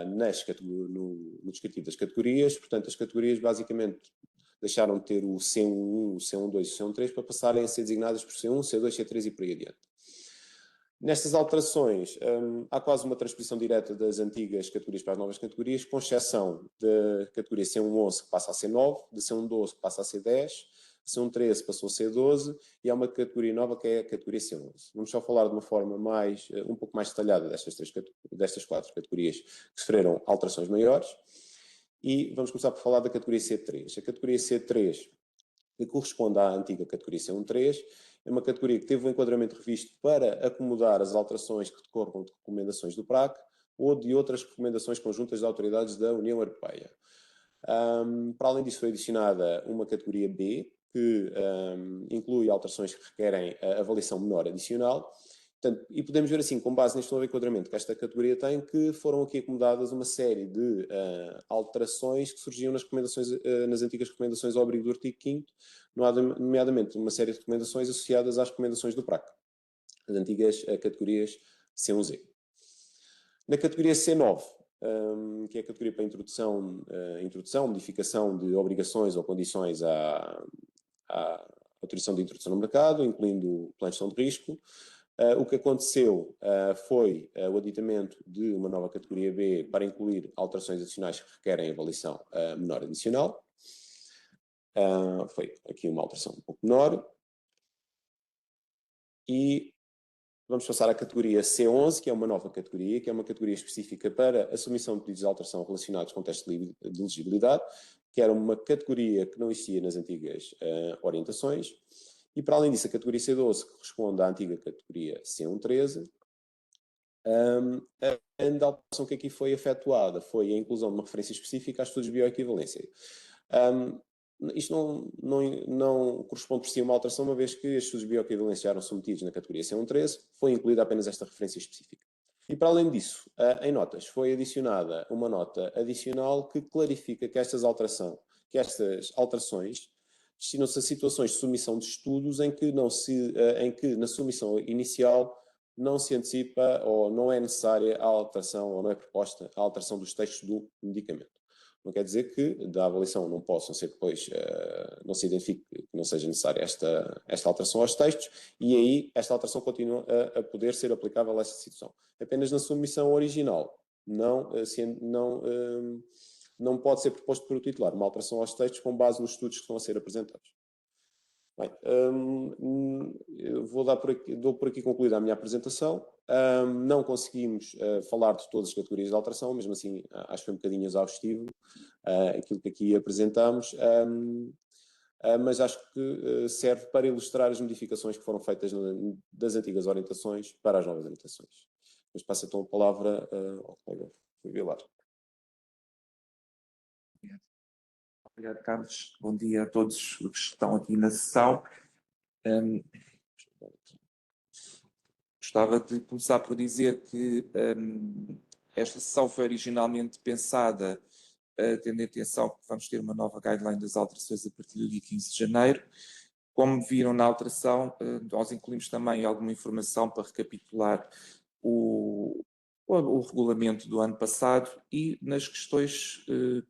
no descritivo das categorias. Portanto, as categorias basicamente deixaram de ter o C1, o C12 e o C13 para passarem a ser designadas por C1, C2, C3 e por aí adiante. Nestas alterações, há quase uma transposição direta das antigas categorias para as novas categorias, com exceção da categoria C111 que passa a C9, da C112 que passa a C10, C113 passou a C12 e há uma categoria nova que é a categoria C11. Vamos só falar de uma forma um pouco mais detalhada destas 4 categorias que sofreram alterações maiores e vamos começar por falar da categoria C3. A categoria C3, que corresponde à antiga categoria C13, é uma categoria que teve um enquadramento revisto para acomodar as alterações que decorram de recomendações do PRAC ou de outras recomendações conjuntas de autoridades da União Europeia. Para além disso, foi adicionada uma categoria B, que inclui alterações que requerem a avaliação menor adicional. Portanto, e podemos ver assim, com base neste novo enquadramento que esta categoria tem, que foram aqui acomodadas uma série de alterações que surgiam nas antigas recomendações ao abrigo do artigo 5º, nomeadamente uma série de recomendações associadas às recomendações do PRAC. as antigas categorias C1Z. Na categoria C9, que é a categoria para introdução, modificação de obrigações ou condições à autorização de introdução no mercado, incluindo plano de gestão de risco, o que aconteceu foi o aditamento de uma nova categoria B para incluir alterações adicionais que requerem avaliação menor adicional. Foi aqui uma alteração um pouco menor. E vamos passar à categoria C11, que é uma nova categoria, que é uma categoria específica para a submissão de pedidos de alteração relacionados com testes de elegibilidade, que era uma categoria que não existia nas antigas orientações. E, para além disso, a categoria C12, que corresponde à antiga categoria C113, a grande alteração que aqui foi efetuada foi a inclusão de uma referência específica a estudos de bioequivalência. Isto não corresponde por si a uma alteração, uma vez que estes estudos de bioequivalência eram submetidos na categoria C113, foi incluída apenas esta referência específica. E, para além disso, em notas, foi adicionada uma nota adicional que clarifica que estas alterações destinam-se a situações de submissão de estudos em que na submissão inicial não se antecipa ou não é necessária a alteração ou não é proposta a alteração dos textos do medicamento. Não quer dizer que da avaliação não possam ser depois, não se identifique que não seja necessária esta alteração aos textos, e aí esta alteração continua a poder ser aplicável a essa situação. Apenas na submissão original não pode ser proposto por o titular uma alteração aos textos com base nos estudos que estão a ser apresentados. Bem, dou por aqui concluída a minha apresentação. Não conseguimos falar de todas as categorias de alteração, mesmo assim acho que foi um bocadinho exaustivo aquilo que aqui apresentamos, mas acho que serve para ilustrar as modificações que foram feitas das antigas orientações para as novas orientações. Mas passo então a palavra ao colega Rui Vilar. Obrigado, Carlos. Bom dia a todos os que estão aqui na sessão. Gostava de começar por dizer que esta sessão foi originalmente pensada tendo em atenção que vamos ter uma nova guideline das alterações a partir do dia 15 de janeiro. Como viram na alteração, nós incluímos também alguma informação para recapitular o regulamento do ano passado e nas questões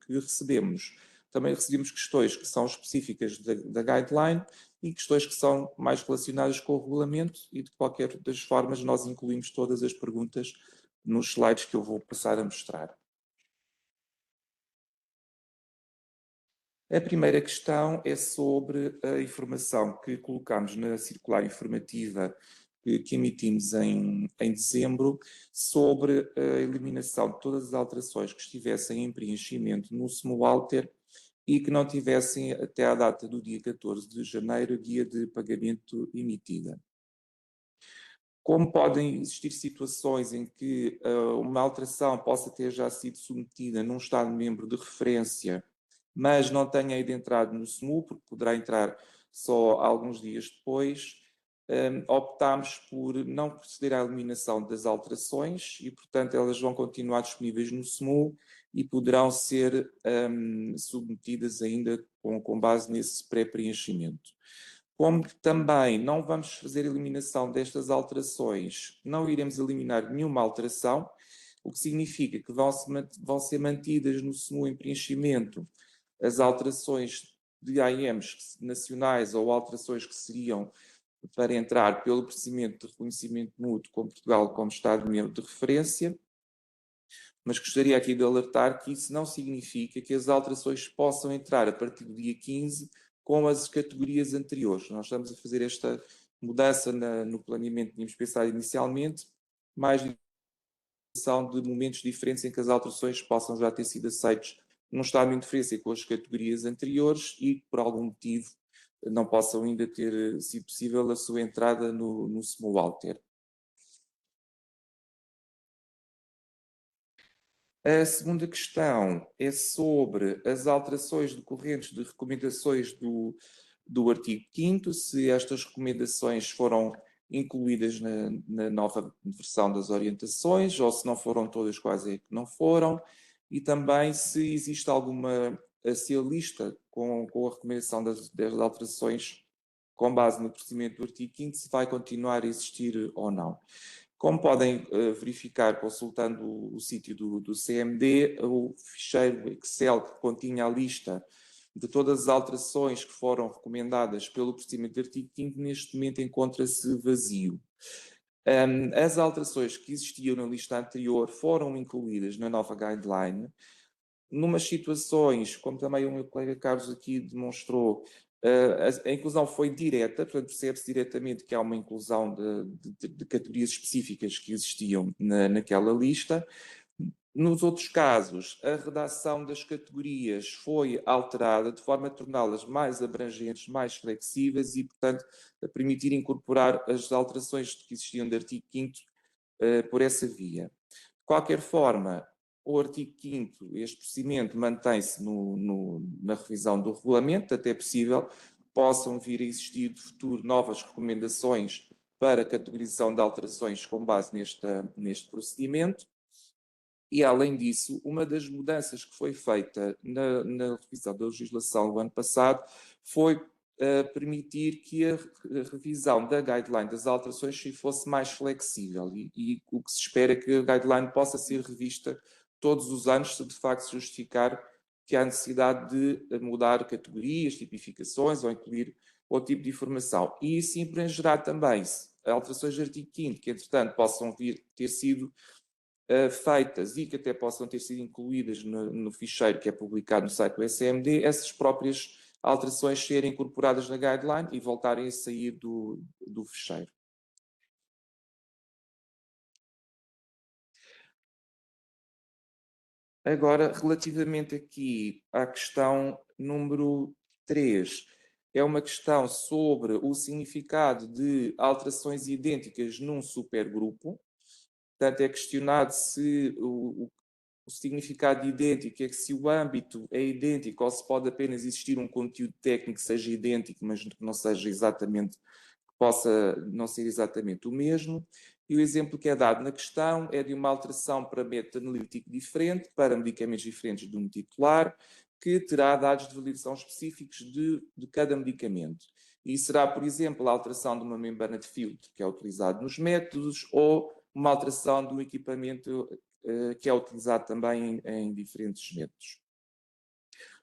que recebemos. Também recebemos questões que são específicas da guideline e questões que são mais relacionadas com o regulamento, e de qualquer das formas nós incluímos todas as perguntas nos slides que eu vou passar a mostrar. A primeira questão é sobre a informação que colocamos na circular informativa que emitimos em dezembro sobre a eliminação de todas as alterações que estivessem em preenchimento no SMU Alter e que não tivessem até à data do dia 14 de janeiro, guia de pagamento emitida. Como podem existir situações em que uma alteração possa ter já sido submetida num Estado-membro de referência, mas não tenha ainda entrado no SMU, porque poderá entrar só alguns dias depois, optámos por não proceder à eliminação das alterações e, portanto, elas vão continuar disponíveis no SMU e poderão ser submetidas ainda com base nesse pré-preenchimento. Como também não vamos fazer eliminação destas alterações, não iremos eliminar nenhuma alteração, o que significa que vão ser mantidas no SMU em preenchimento as alterações de AIMs nacionais ou alterações que seriam para entrar pelo procedimento de reconhecimento mútuo com Portugal como Estado-membro de referência, mas gostaria aqui de alertar que isso não significa que as alterações possam entrar a partir do dia 15 com as categorias anteriores. Nós estamos a fazer esta mudança no planeamento que tínhamos pensado inicialmente, mais de momentos diferentes em que as alterações possam já ter sido aceitas num estado de interferência com as categorias anteriores e, por algum motivo, não possam ainda ter sido possível a sua entrada no SMU Alter. A segunda questão é sobre as alterações decorrentes de recomendações do artigo 5º, se estas recomendações foram incluídas na nova versão das orientações, ou se não foram todas, quais é que não foram, e também se existe alguma se a lista com a recomendação das alterações com base no procedimento do artigo 5º, se vai continuar a existir ou não. Como podem verificar consultando o sítio do CMD, o ficheiro Excel que continha a lista de todas as alterações que foram recomendadas pelo procedimento do artigo 5º, neste momento encontra-se vazio. As alterações que existiam na lista anterior foram incluídas na nova guideline. Numas situações, como também o meu colega Carlos aqui demonstrou, a inclusão foi direta, portanto percebe-se diretamente que há uma inclusão de categorias específicas que existiam naquela lista. Nos outros casos, a redação das categorias foi alterada de forma a torná-las mais abrangentes, mais flexíveis e, portanto, a permitir incorporar as alterações que existiam do artigo 5º por essa via. De qualquer forma, o artigo 5º, este procedimento mantém-se na revisão do regulamento, até é possível possam vir a existir de futuro novas recomendações para a categorização de alterações com base neste procedimento. E, além disso, uma das mudanças que foi feita na revisão da legislação no ano passado foi permitir que a revisão da guideline das alterações fosse mais flexível e o que se espera é que a guideline possa ser revista todos os anos se de facto se justificar que há necessidade de mudar categorias, tipificações ou incluir outro tipo de informação. E assim abrangerá também alterações do artigo 5º que, entretanto, possam vir ter sido feitas e que até possam ter sido incluídas no ficheiro que é publicado no site do SMD, essas próprias alterações serem incorporadas na guideline e voltarem a sair do ficheiro. Agora, relativamente aqui à questão número 3, é uma questão sobre o significado de alterações idênticas num supergrupo. Portanto, é questionado se o significado idêntico é que se o âmbito é idêntico ou se pode apenas existir um conteúdo técnico que seja idêntico, mas que não seja exatamente, que possa não ser exatamente o mesmo. E o exemplo que é dado na questão é de uma alteração para método analítico diferente, para medicamentos diferentes de um titular, que terá dados de validação específicos de cada medicamento. E será, por exemplo, a alteração de uma membrana de filtro que é utilizado nos métodos ou uma alteração de um equipamento que é utilizado também em diferentes métodos.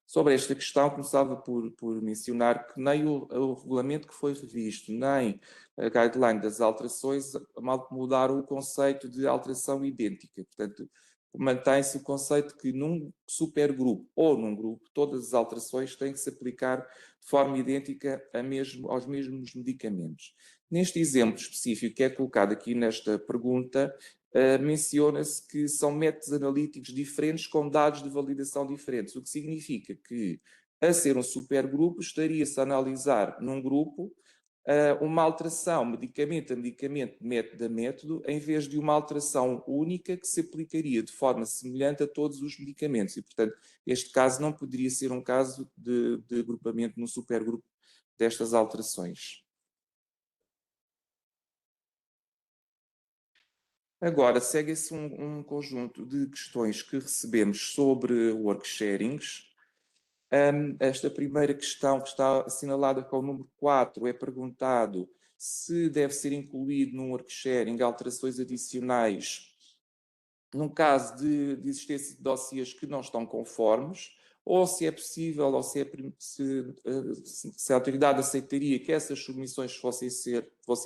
Sobre esta questão, começava por mencionar que nem o regulamento que foi revisto, nem a guideline das alterações mudaram o conceito de alteração idêntica. Portanto, mantém-se o conceito que num supergrupo ou num grupo, todas as alterações têm que se aplicar de forma idêntica aos mesmos medicamentos. Neste exemplo específico que é colocado aqui nesta pergunta, menciona-se que são métodos analíticos diferentes com dados de validação diferentes, o que significa que, a ser um supergrupo, estaria-se a analisar num grupo uma alteração medicamento a medicamento, método a método, em vez de uma alteração única que se aplicaria de forma semelhante a todos os medicamentos. E, portanto, este caso não poderia ser um caso de agrupamento num supergrupo destas alterações. Agora, segue-se um conjunto de questões que recebemos sobre worksharings. Esta primeira questão, que está assinalada com o número 4, é perguntado se deve ser incluído num worksharing alterações adicionais num caso de existência de dossiês que não estão conformes, ou se é possível, ou se a autoridade aceitaria que essas submissões fossem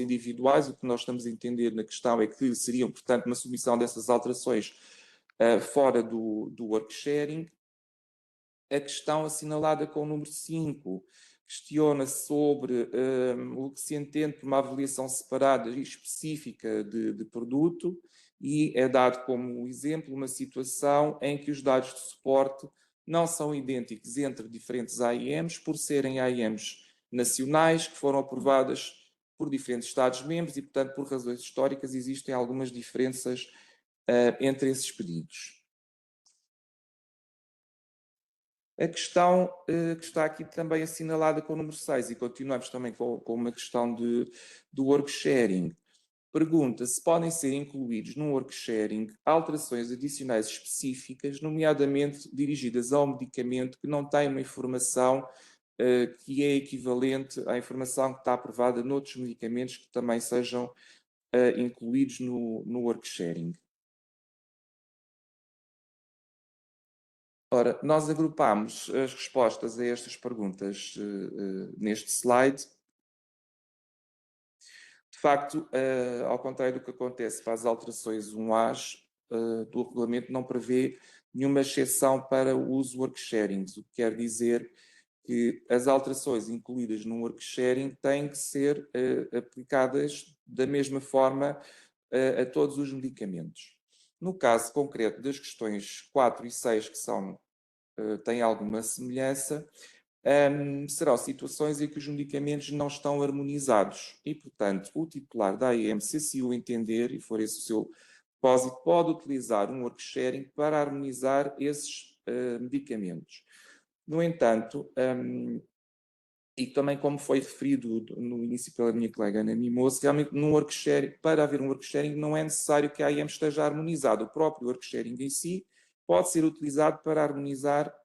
individuais. O que nós estamos a entender na questão é que seriam, portanto, uma submissão dessas alterações fora do worksharing. A questão assinalada com o número 5 questiona sobre o que se entende por uma avaliação separada e específica de produto, e é dado como exemplo uma situação em que os dados de suporte não são idênticos entre diferentes AIMs, por serem AIMs nacionais que foram aprovadas por diferentes Estados-membros e, portanto, por razões históricas, existem algumas diferenças entre esses pedidos. A questão que está aqui também assinalada com o número 6, e continuamos também com uma questão do worksharing, pergunta se podem ser incluídos no worksharing alterações adicionais específicas, nomeadamente dirigidas ao medicamento que não tem uma informação que é equivalente à informação que está aprovada noutros medicamentos que também sejam incluídos no work sharing. Ora, nós agrupámos as respostas a estas perguntas neste slide. De facto, ao contrário do que acontece para as alterações 1As do regulamento, não prevê nenhuma exceção para o uso work sharing, o que quer dizer que as alterações incluídas no work sharing têm que ser aplicadas da mesma forma a todos os medicamentos. No caso concreto das questões 4 e 6, que têm alguma semelhança, serão situações em que os medicamentos não estão harmonizados e, portanto, o titular da AIM, se assim o entender e for esse o seu propósito, pode utilizar um work sharing para harmonizar esses medicamentos. No entanto, e também como foi referido no início pela minha colega Ana Mimoso, realmente para haver um work sharing não é necessário que a AIM esteja harmonizada. O próprio work sharing em si pode ser utilizado para harmonizar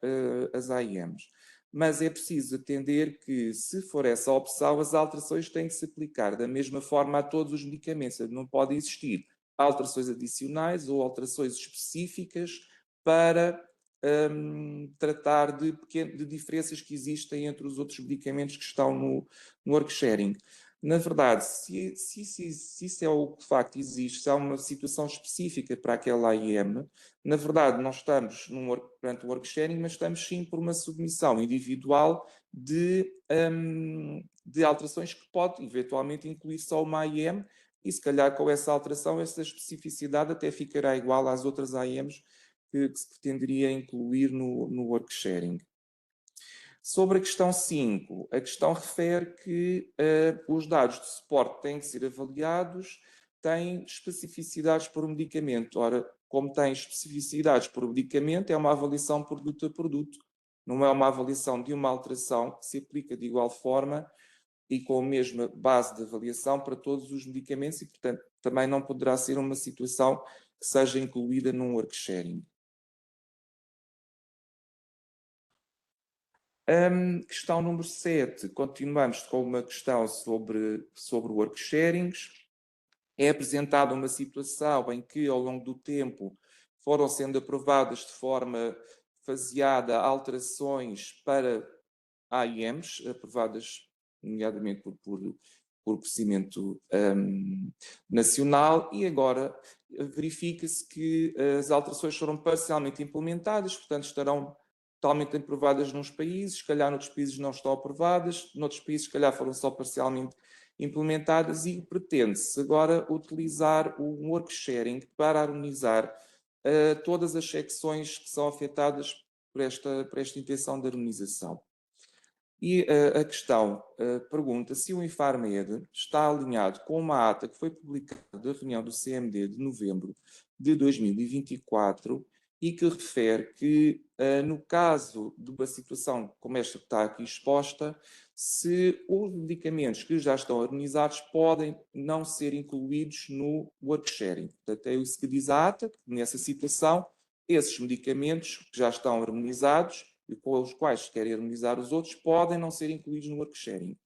as AIMs. Mas é preciso atender que, se for essa a opção, as alterações têm que se aplicar da mesma forma a todos os medicamentos. Não pode existir alterações adicionais ou alterações específicas para tratar de diferenças que existem entre os outros medicamentos que estão no work sharing. Na verdade, se isso é o que de facto existe, se há uma situação específica para aquela AIM, na verdade não estamos perante o work sharing, mas estamos sim por uma submissão individual de alterações que pode eventualmente incluir só uma AIM e se calhar com essa alteração, essa especificidade até ficará igual às outras AIMs que se pretenderia incluir no work sharing. Sobre a questão 5, a questão refere que os dados de suporte têm que ser avaliados, têm especificidades por medicamento. Ora, como tem especificidades por medicamento, é uma avaliação produto a produto. Não é uma avaliação de uma alteração que se aplica de igual forma e com a mesma base de avaliação para todos os medicamentos e, portanto, também não poderá ser uma situação que seja incluída num work sharing. Questão número 7, continuamos com uma questão sobre work sharings. É apresentada uma situação em que, ao longo do tempo, foram sendo aprovadas de forma faseada alterações para AIMs, aprovadas nomeadamente por procedimento nacional, e agora verifica-se que as alterações foram parcialmente implementadas, portanto estarão totalmente aprovadas nos países, se calhar noutros países não estão aprovadas, noutros países se calhar foram só parcialmente implementadas e pretende-se agora utilizar o work sharing para harmonizar todas as secções que são afetadas por esta intenção de harmonização. E a questão pergunta se o Infarmed está alinhado com uma ata que foi publicada da reunião do CMD de novembro de 2024 e que refere que, no caso de uma situação como esta que está aqui exposta, se os medicamentos que já estão harmonizados podem não ser incluídos no work sharing. Portanto, é isso que diz a ata, que nessa situação, esses medicamentos que já estão harmonizados e com os quais se querem harmonizar os outros, podem não ser incluídos no work sharing.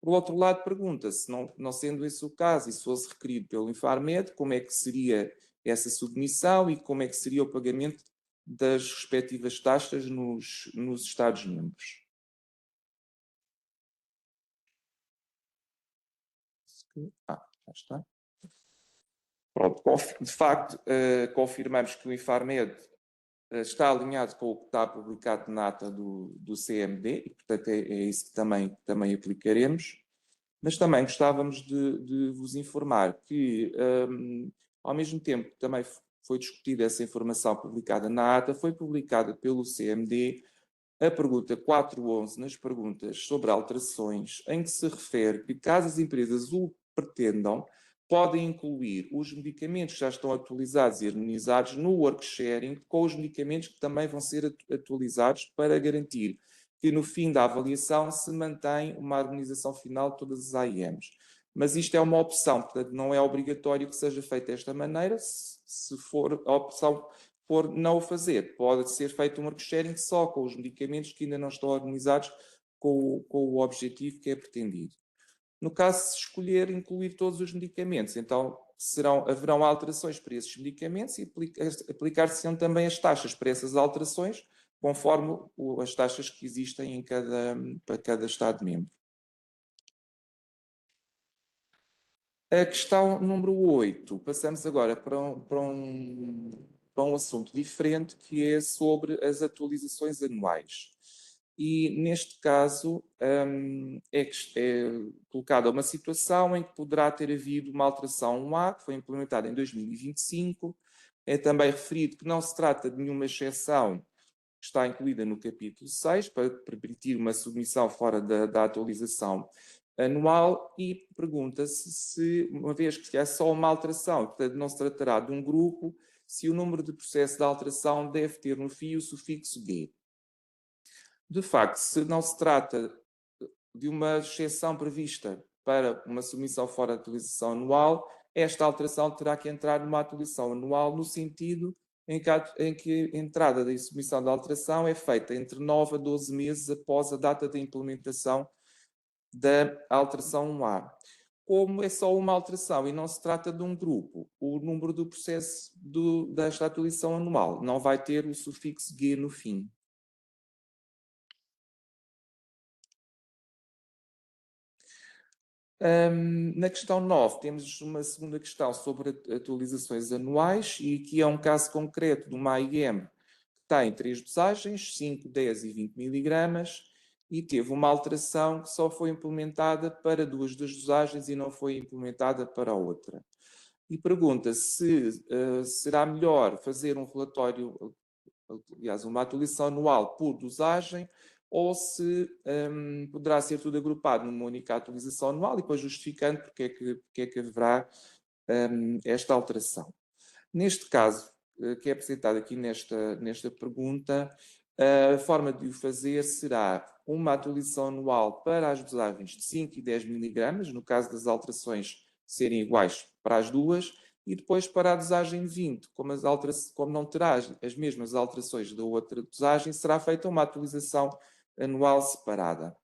Por outro lado, pergunta-se, não sendo esse o caso, e se fosse requerido pelo Infarmed, como é que seria essa submissão e como é que seria o pagamento das respectivas taxas nos Estados-membros. Já está. Pronto, de facto, confirmamos que o Infarmed está alinhado com o que está publicado na ata do CMD, e portanto é isso que também aplicaremos, mas também gostávamos de vos informar que, ao mesmo tempo que também foi discutida essa informação publicada na ata, foi publicada pelo CMD a pergunta 411 nas perguntas sobre alterações, em que se refere que caso as empresas o pretendam, podem incluir os medicamentos que já estão atualizados e harmonizados no work sharing com os medicamentos que também vão ser atualizados para garantir que no fim da avaliação se mantém uma harmonização final de todas as AIMs. Mas isto é uma opção, portanto não é obrigatório que seja feito desta maneira, se for a opção for não o fazer. Pode ser feito um work sharing só com os medicamentos que ainda não estão harmonizados com o objetivo que é pretendido. No caso de se escolher incluir todos os medicamentos, então haverão alterações para esses medicamentos e aplicar-se-ão também as taxas para essas alterações, conforme as taxas que existem para cada Estado-membro. A questão número 8, passamos agora para um assunto diferente, que é sobre as atualizações anuais. E, neste caso, é colocada uma situação em que poderá ter havido uma alteração 1A, que foi implementada em 2025. É também referido que não se trata de nenhuma exceção que está incluída no capítulo 6, para permitir uma submissão fora da atualização anual, e pergunta-se se, uma vez que é só uma alteração, portanto não se tratará de um grupo, se o número de processo de alteração deve ter no fim o sufixo "g". De facto, se não se trata de uma exceção prevista para uma submissão fora da atualização anual, esta alteração terá que entrar numa atualização anual no sentido em que a entrada da submissão da alteração é feita entre 9 a 12 meses após a data de implementação da alteração 1A. Como é só uma alteração e não se trata de um grupo, o número do processo desta atualização anual não vai ter o sufixo "g" no fim. Na questão 9, temos uma segunda questão sobre atualizações anuais, e aqui é um caso concreto de uma AIM que está em 3 dosagens, 5, 10 e 20 miligramas, e teve uma alteração que só foi implementada para 2 das dosagens e não foi implementada para a outra. E pergunta se será melhor fazer um relatório, aliás, uma atualização anual por dosagem, ou se poderá ser tudo agrupado numa única atualização anual e depois justificando porque é que haverá esta alteração. Neste caso, que é apresentado aqui nesta pergunta, a forma de o fazer será uma atualização anual para as dosagens de 5 e 10 miligramas, no caso das alterações serem iguais para as duas, e depois para a dosagem de 20, como não terá as mesmas alterações da outra dosagem, será feita uma atualização anual separada.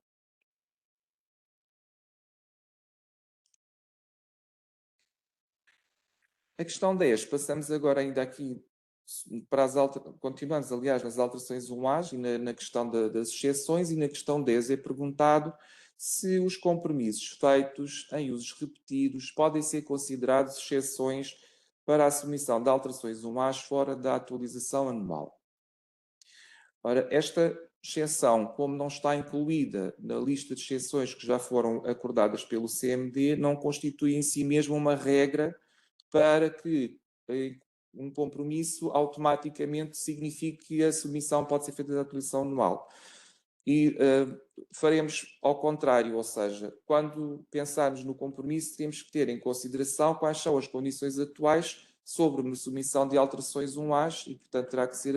A questão 10, passamos agora ainda aqui para continuamos, aliás, nas alterações 1A e na questão das exceções, e na questão 10 é perguntado se os compromissos feitos em usos repetidos podem ser considerados exceções para a submissão de alterações 1A fora da atualização anual. Ora, esta exceção, como não está incluída na lista de exceções que já foram acordadas pelo CMD, não constitui em si mesmo uma regra para que um compromisso automaticamente signifique que a submissão pode ser feita da atualização anual. E faremos ao contrário, ou seja, quando pensarmos no compromisso, temos que ter em consideração quais são as condições atuais sobre uma submissão de alterações 1A e, portanto, terá que ser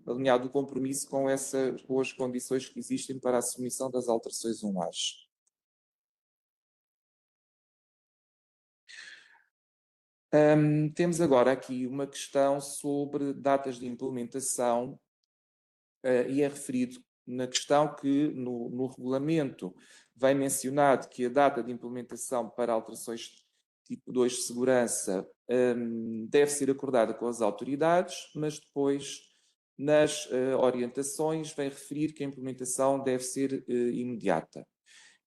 alinhado o compromisso com as condições que existem para a submissão das alterações 1A. Temos agora aqui uma questão sobre datas de implementação, e é referido na questão que no regulamento vem mencionado que a data de implementação para alterações tipo 2 de segurança deve ser acordada com as autoridades, mas depois nas orientações vem referir que a implementação deve ser imediata.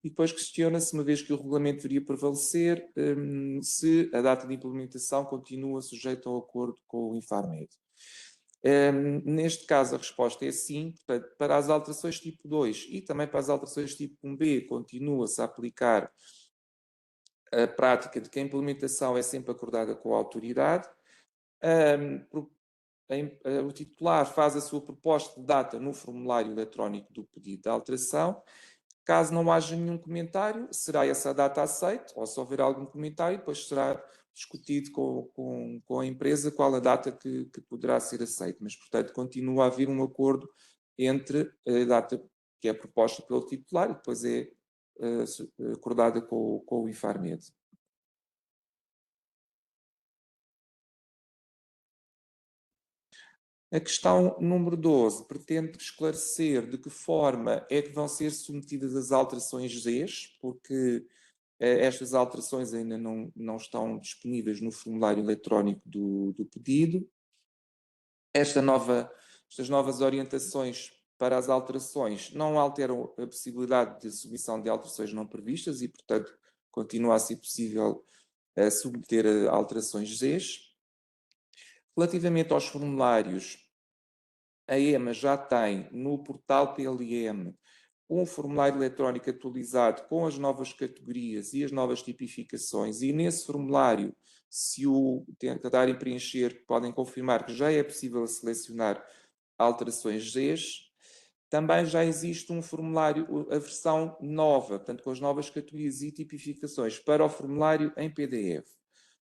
E depois questiona-se, uma vez que o regulamento deveria prevalecer, se a data de implementação continua sujeita ao acordo com o Infarmed. Neste caso, a resposta é sim. Portanto, para as alterações tipo 2 e também para as alterações tipo 1B, continua-se a aplicar a prática de que a implementação é sempre acordada com a autoridade. O titular faz a sua proposta de data no formulário eletrónico do pedido de alteração. Caso não haja nenhum comentário, será essa a data aceita, ou se houver algum comentário, depois será discutido com a empresa qual a data que poderá ser aceita. Mas, portanto, continua a haver um acordo entre a data que é proposta pelo titular e depois é acordada com o Infarmed. A questão número 12 pretende esclarecer de que forma é que vão ser submetidas as alterações Zs, porque estas alterações ainda não estão disponíveis no formulário eletrónico do pedido. Estas novas orientações para as alterações não alteram a possibilidade de submissão de alterações não previstas e, portanto, continua a ser possível submeter a alterações Zs. Relativamente aos formulários, a EMA já tem no portal PLM um formulário eletrónico atualizado com as novas categorias e as novas tipificações, e nesse formulário, se o tentarem preencher, podem confirmar que já é possível selecionar alterações Zs. Também já existe um formulário, a versão nova, portanto, com as novas categorias e tipificações para o formulário em PDF.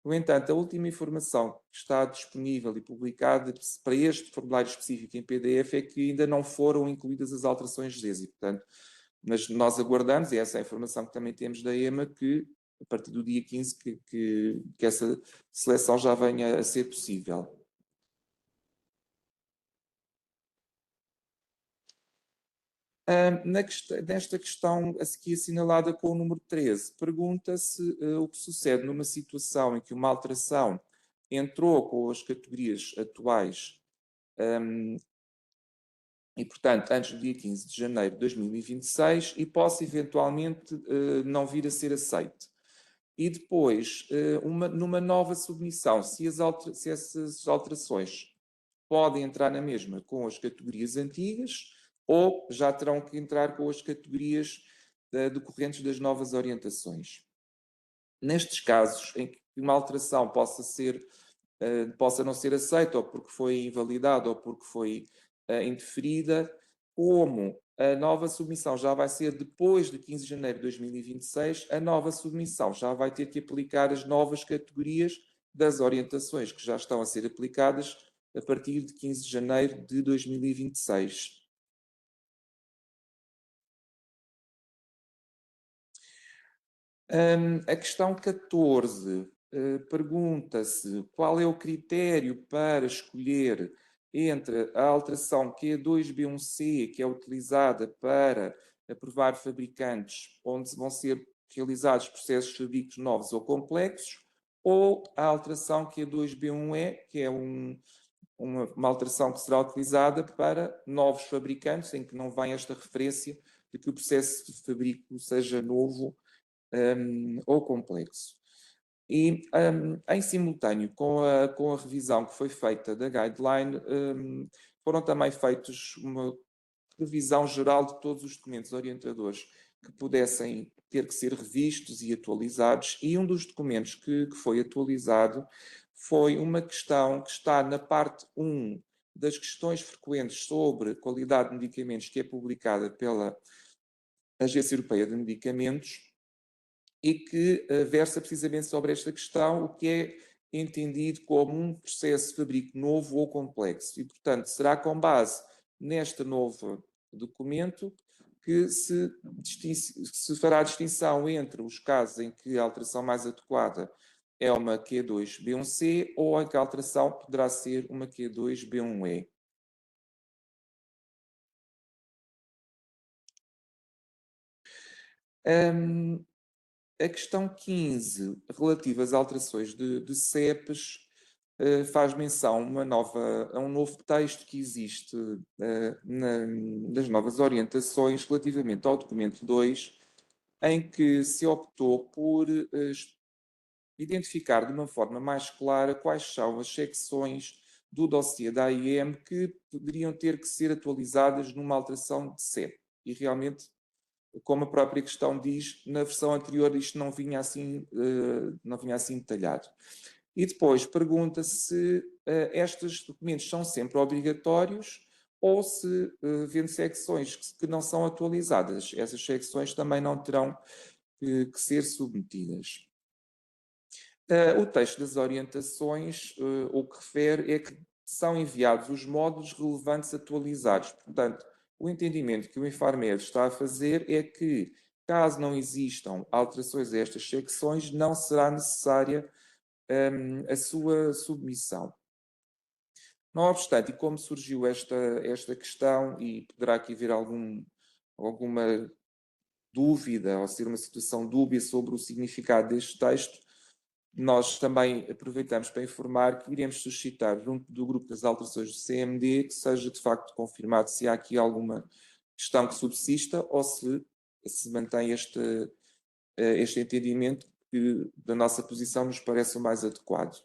No entanto, a última informação que está disponível e publicada para este formulário específico em PDF é que ainda não foram incluídas as alterações Zs, e, portanto, mas nós aguardamos, e essa é a informação que também temos da EMA, que a partir do dia 15 que essa seleção já venha a ser possível. Nesta questão aqui assinalada com o número 13, pergunta-se o que sucede numa situação em que uma alteração entrou com as categorias atuais e, portanto, antes do dia 15 de janeiro de 2026 e possa eventualmente não vir a ser aceite. E depois, numa nova submissão, se essas alterações podem entrar na mesma com as categorias antigas ou já terão que entrar com as categorias decorrentes das novas orientações. Nestes casos em que uma alteração possa não ser aceita, ou porque foi invalidada, ou porque foi indeferida, como a nova submissão já vai ser depois de 15 de janeiro de 2026, a nova submissão já vai ter que aplicar as novas categorias das orientações que já estão a ser aplicadas a partir de 15 de janeiro de 2026. A questão 14 pergunta-se qual é o critério para escolher entre a alteração Q2B1C, que é utilizada para aprovar fabricantes onde vão ser realizados processos fabrícicos novos ou complexos, ou a alteração Q2B1E, que é uma alteração que será utilizada para novos fabricantes, em que não vem esta referência de que o processo de fabrico seja novo ou complexo. E em simultâneo com a revisão que foi feita da guideline, foram também feitos uma revisão geral de todos os documentos orientadores que pudessem ter que ser revistos e atualizados, e um dos documentos que foi atualizado foi uma questão que está na parte 1 das questões frequentes sobre qualidade de medicamentos, que é publicada pela Agência Europeia de Medicamentos, e que versa precisamente sobre esta questão, o que é entendido como um processo de fabrico novo ou complexo. E, portanto, será com base neste novo documento que se fará a distinção entre os casos em que a alteração mais adequada é uma Q2B1C ou em que a alteração poderá ser uma Q2B1E. A questão 15, relativa às alterações de CEPs, faz menção a um novo texto que existe nas novas orientações relativamente ao documento 2, em que se optou por identificar de uma forma mais clara quais são as secções do dossiê da AIM que poderiam ter que ser atualizadas numa alteração de CEP. E realmente, como a própria questão diz, na versão anterior isto não vinha assim detalhado. E depois pergunta-se se estes documentos são sempre obrigatórios ou se, havendo secções que não são atualizadas, essas secções também não terão que ser submetidas. O texto das orientações, o que refere é que são enviados os módulos relevantes atualizados. Portanto, o entendimento que o Infarmed está a fazer é que, caso não existam alterações a estas secções, não será necessária a sua submissão. Não obstante, e como surgiu esta questão, e poderá aqui haver alguma dúvida, ou ser uma situação dúbia sobre o significado deste texto, nós também aproveitamos para informar que iremos suscitar, junto do grupo das alterações do CMD, que seja de facto confirmado se há aqui alguma questão que subsista ou se mantém este entendimento que da nossa posição nos parece o mais adequado.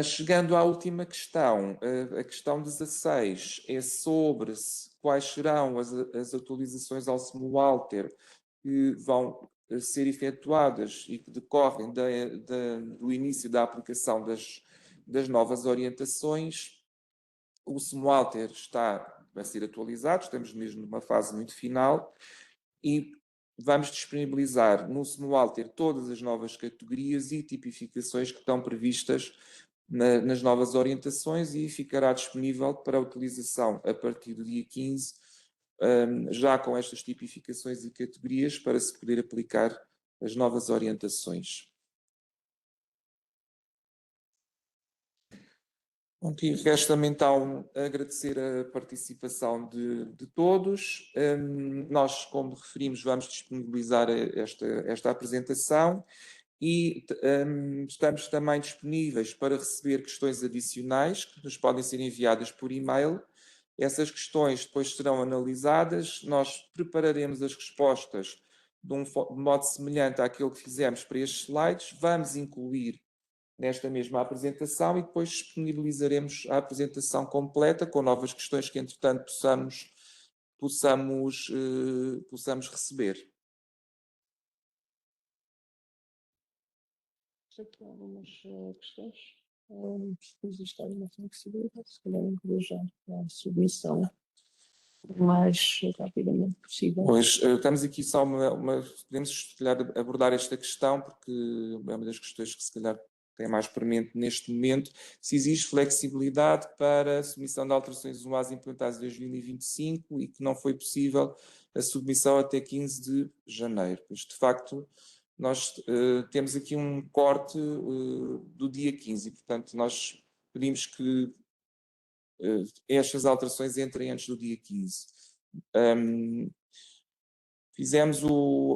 Chegando à última questão, a questão 16 é sobre quais serão as atualizações ao SMUALTER que vão ser efetuadas e que decorrem do início da aplicação das novas orientações. O SMUALTER está a ser atualizado, estamos mesmo numa fase muito final e vamos disponibilizar no SMUALTER todas as novas categorias e tipificações que estão previstas nas novas orientações e ficará disponível para utilização a partir do dia 15, já com estas tipificações e categorias para se poder aplicar as novas orientações. E resta-me então agradecer a participação de todos. Nós, como referimos, vamos disponibilizar esta apresentação e estamos também disponíveis para receber questões adicionais que nos podem ser enviadas por e-mail. Essas questões depois serão analisadas, nós prepararemos as respostas de modo semelhante àquele que fizemos para estes slides, vamos incluir nesta mesma apresentação e depois disponibilizaremos a apresentação completa com novas questões que, entretanto, possamos receber. Aqui algumas questões. Existe alguma flexibilidade, se calhar encorajar a submissão o mais rapidamente possível. Pois, estamos aqui só podemos, se calhar, abordar esta questão, porque é uma das questões que, se calhar, tem mais premente neste momento, se existe flexibilidade para a submissão de alterações UAS implementadas em 2025 e que não foi possível a submissão até 15 de janeiro. Pois, de facto, nós temos aqui um corte do dia 15 e, portanto, nós pedimos que estas alterações entrem antes do dia 15.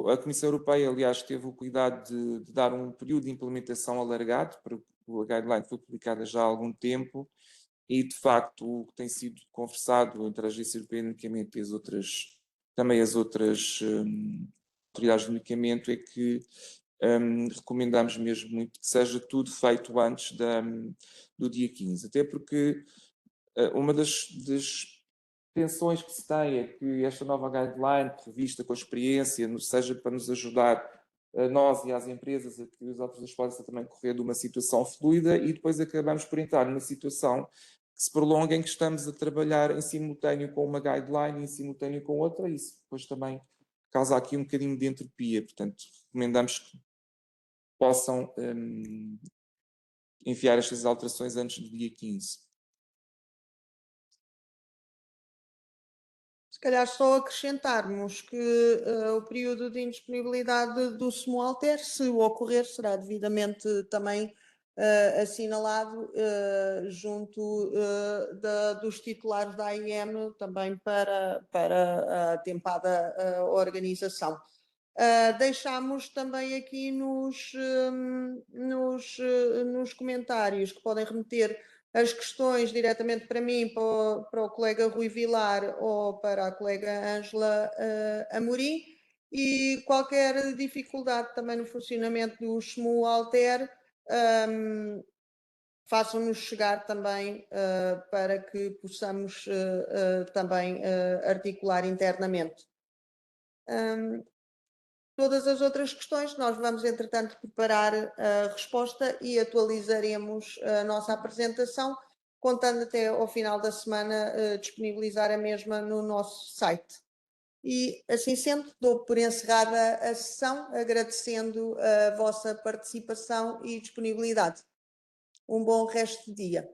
A Comissão Europeia, aliás, teve o cuidado de dar um período de implementação alargado, porque a guideline foi publicada já há algum tempo e, de facto, o que tem sido conversado entre a Agência Europeia de Medicamento e também as outras autoridades de medicamento é que recomendamos mesmo muito que seja tudo feito antes do dia 15, até porque uma das tensões que se tem é que esta nova guideline, revista com a experiência, seja para nos ajudar a nós e às empresas a que os autorizações possam também correr de uma situação fluida e depois acabamos por entrar numa situação que se prolonga em que estamos a trabalhar em simultâneo com uma guideline e em simultâneo com outra e isso depois também causa aqui um bocadinho de entropia. Portanto, recomendamos que possam enviar estas alterações antes do dia 15. Se calhar só acrescentarmos que o período de indisponibilidade do SMUALTER, se o ocorrer, será devidamente também assinalado junto dos titulares da AIM também para a atempada organização. Deixámos também aqui nos comentários que podem remeter as questões diretamente para mim, para o colega Rui Vilar ou para a colega Ângela Amorim e qualquer dificuldade também no funcionamento do SMUALTER façam-nos chegar também para que possamos também articular internamente. Todas as outras questões nós vamos, entretanto, preparar a resposta e atualizaremos a nossa apresentação, contando até ao final da semana disponibilizar a mesma no nosso site. E, assim sendo, dou por encerrada a sessão, agradecendo a vossa participação e disponibilidade. Um bom resto de dia.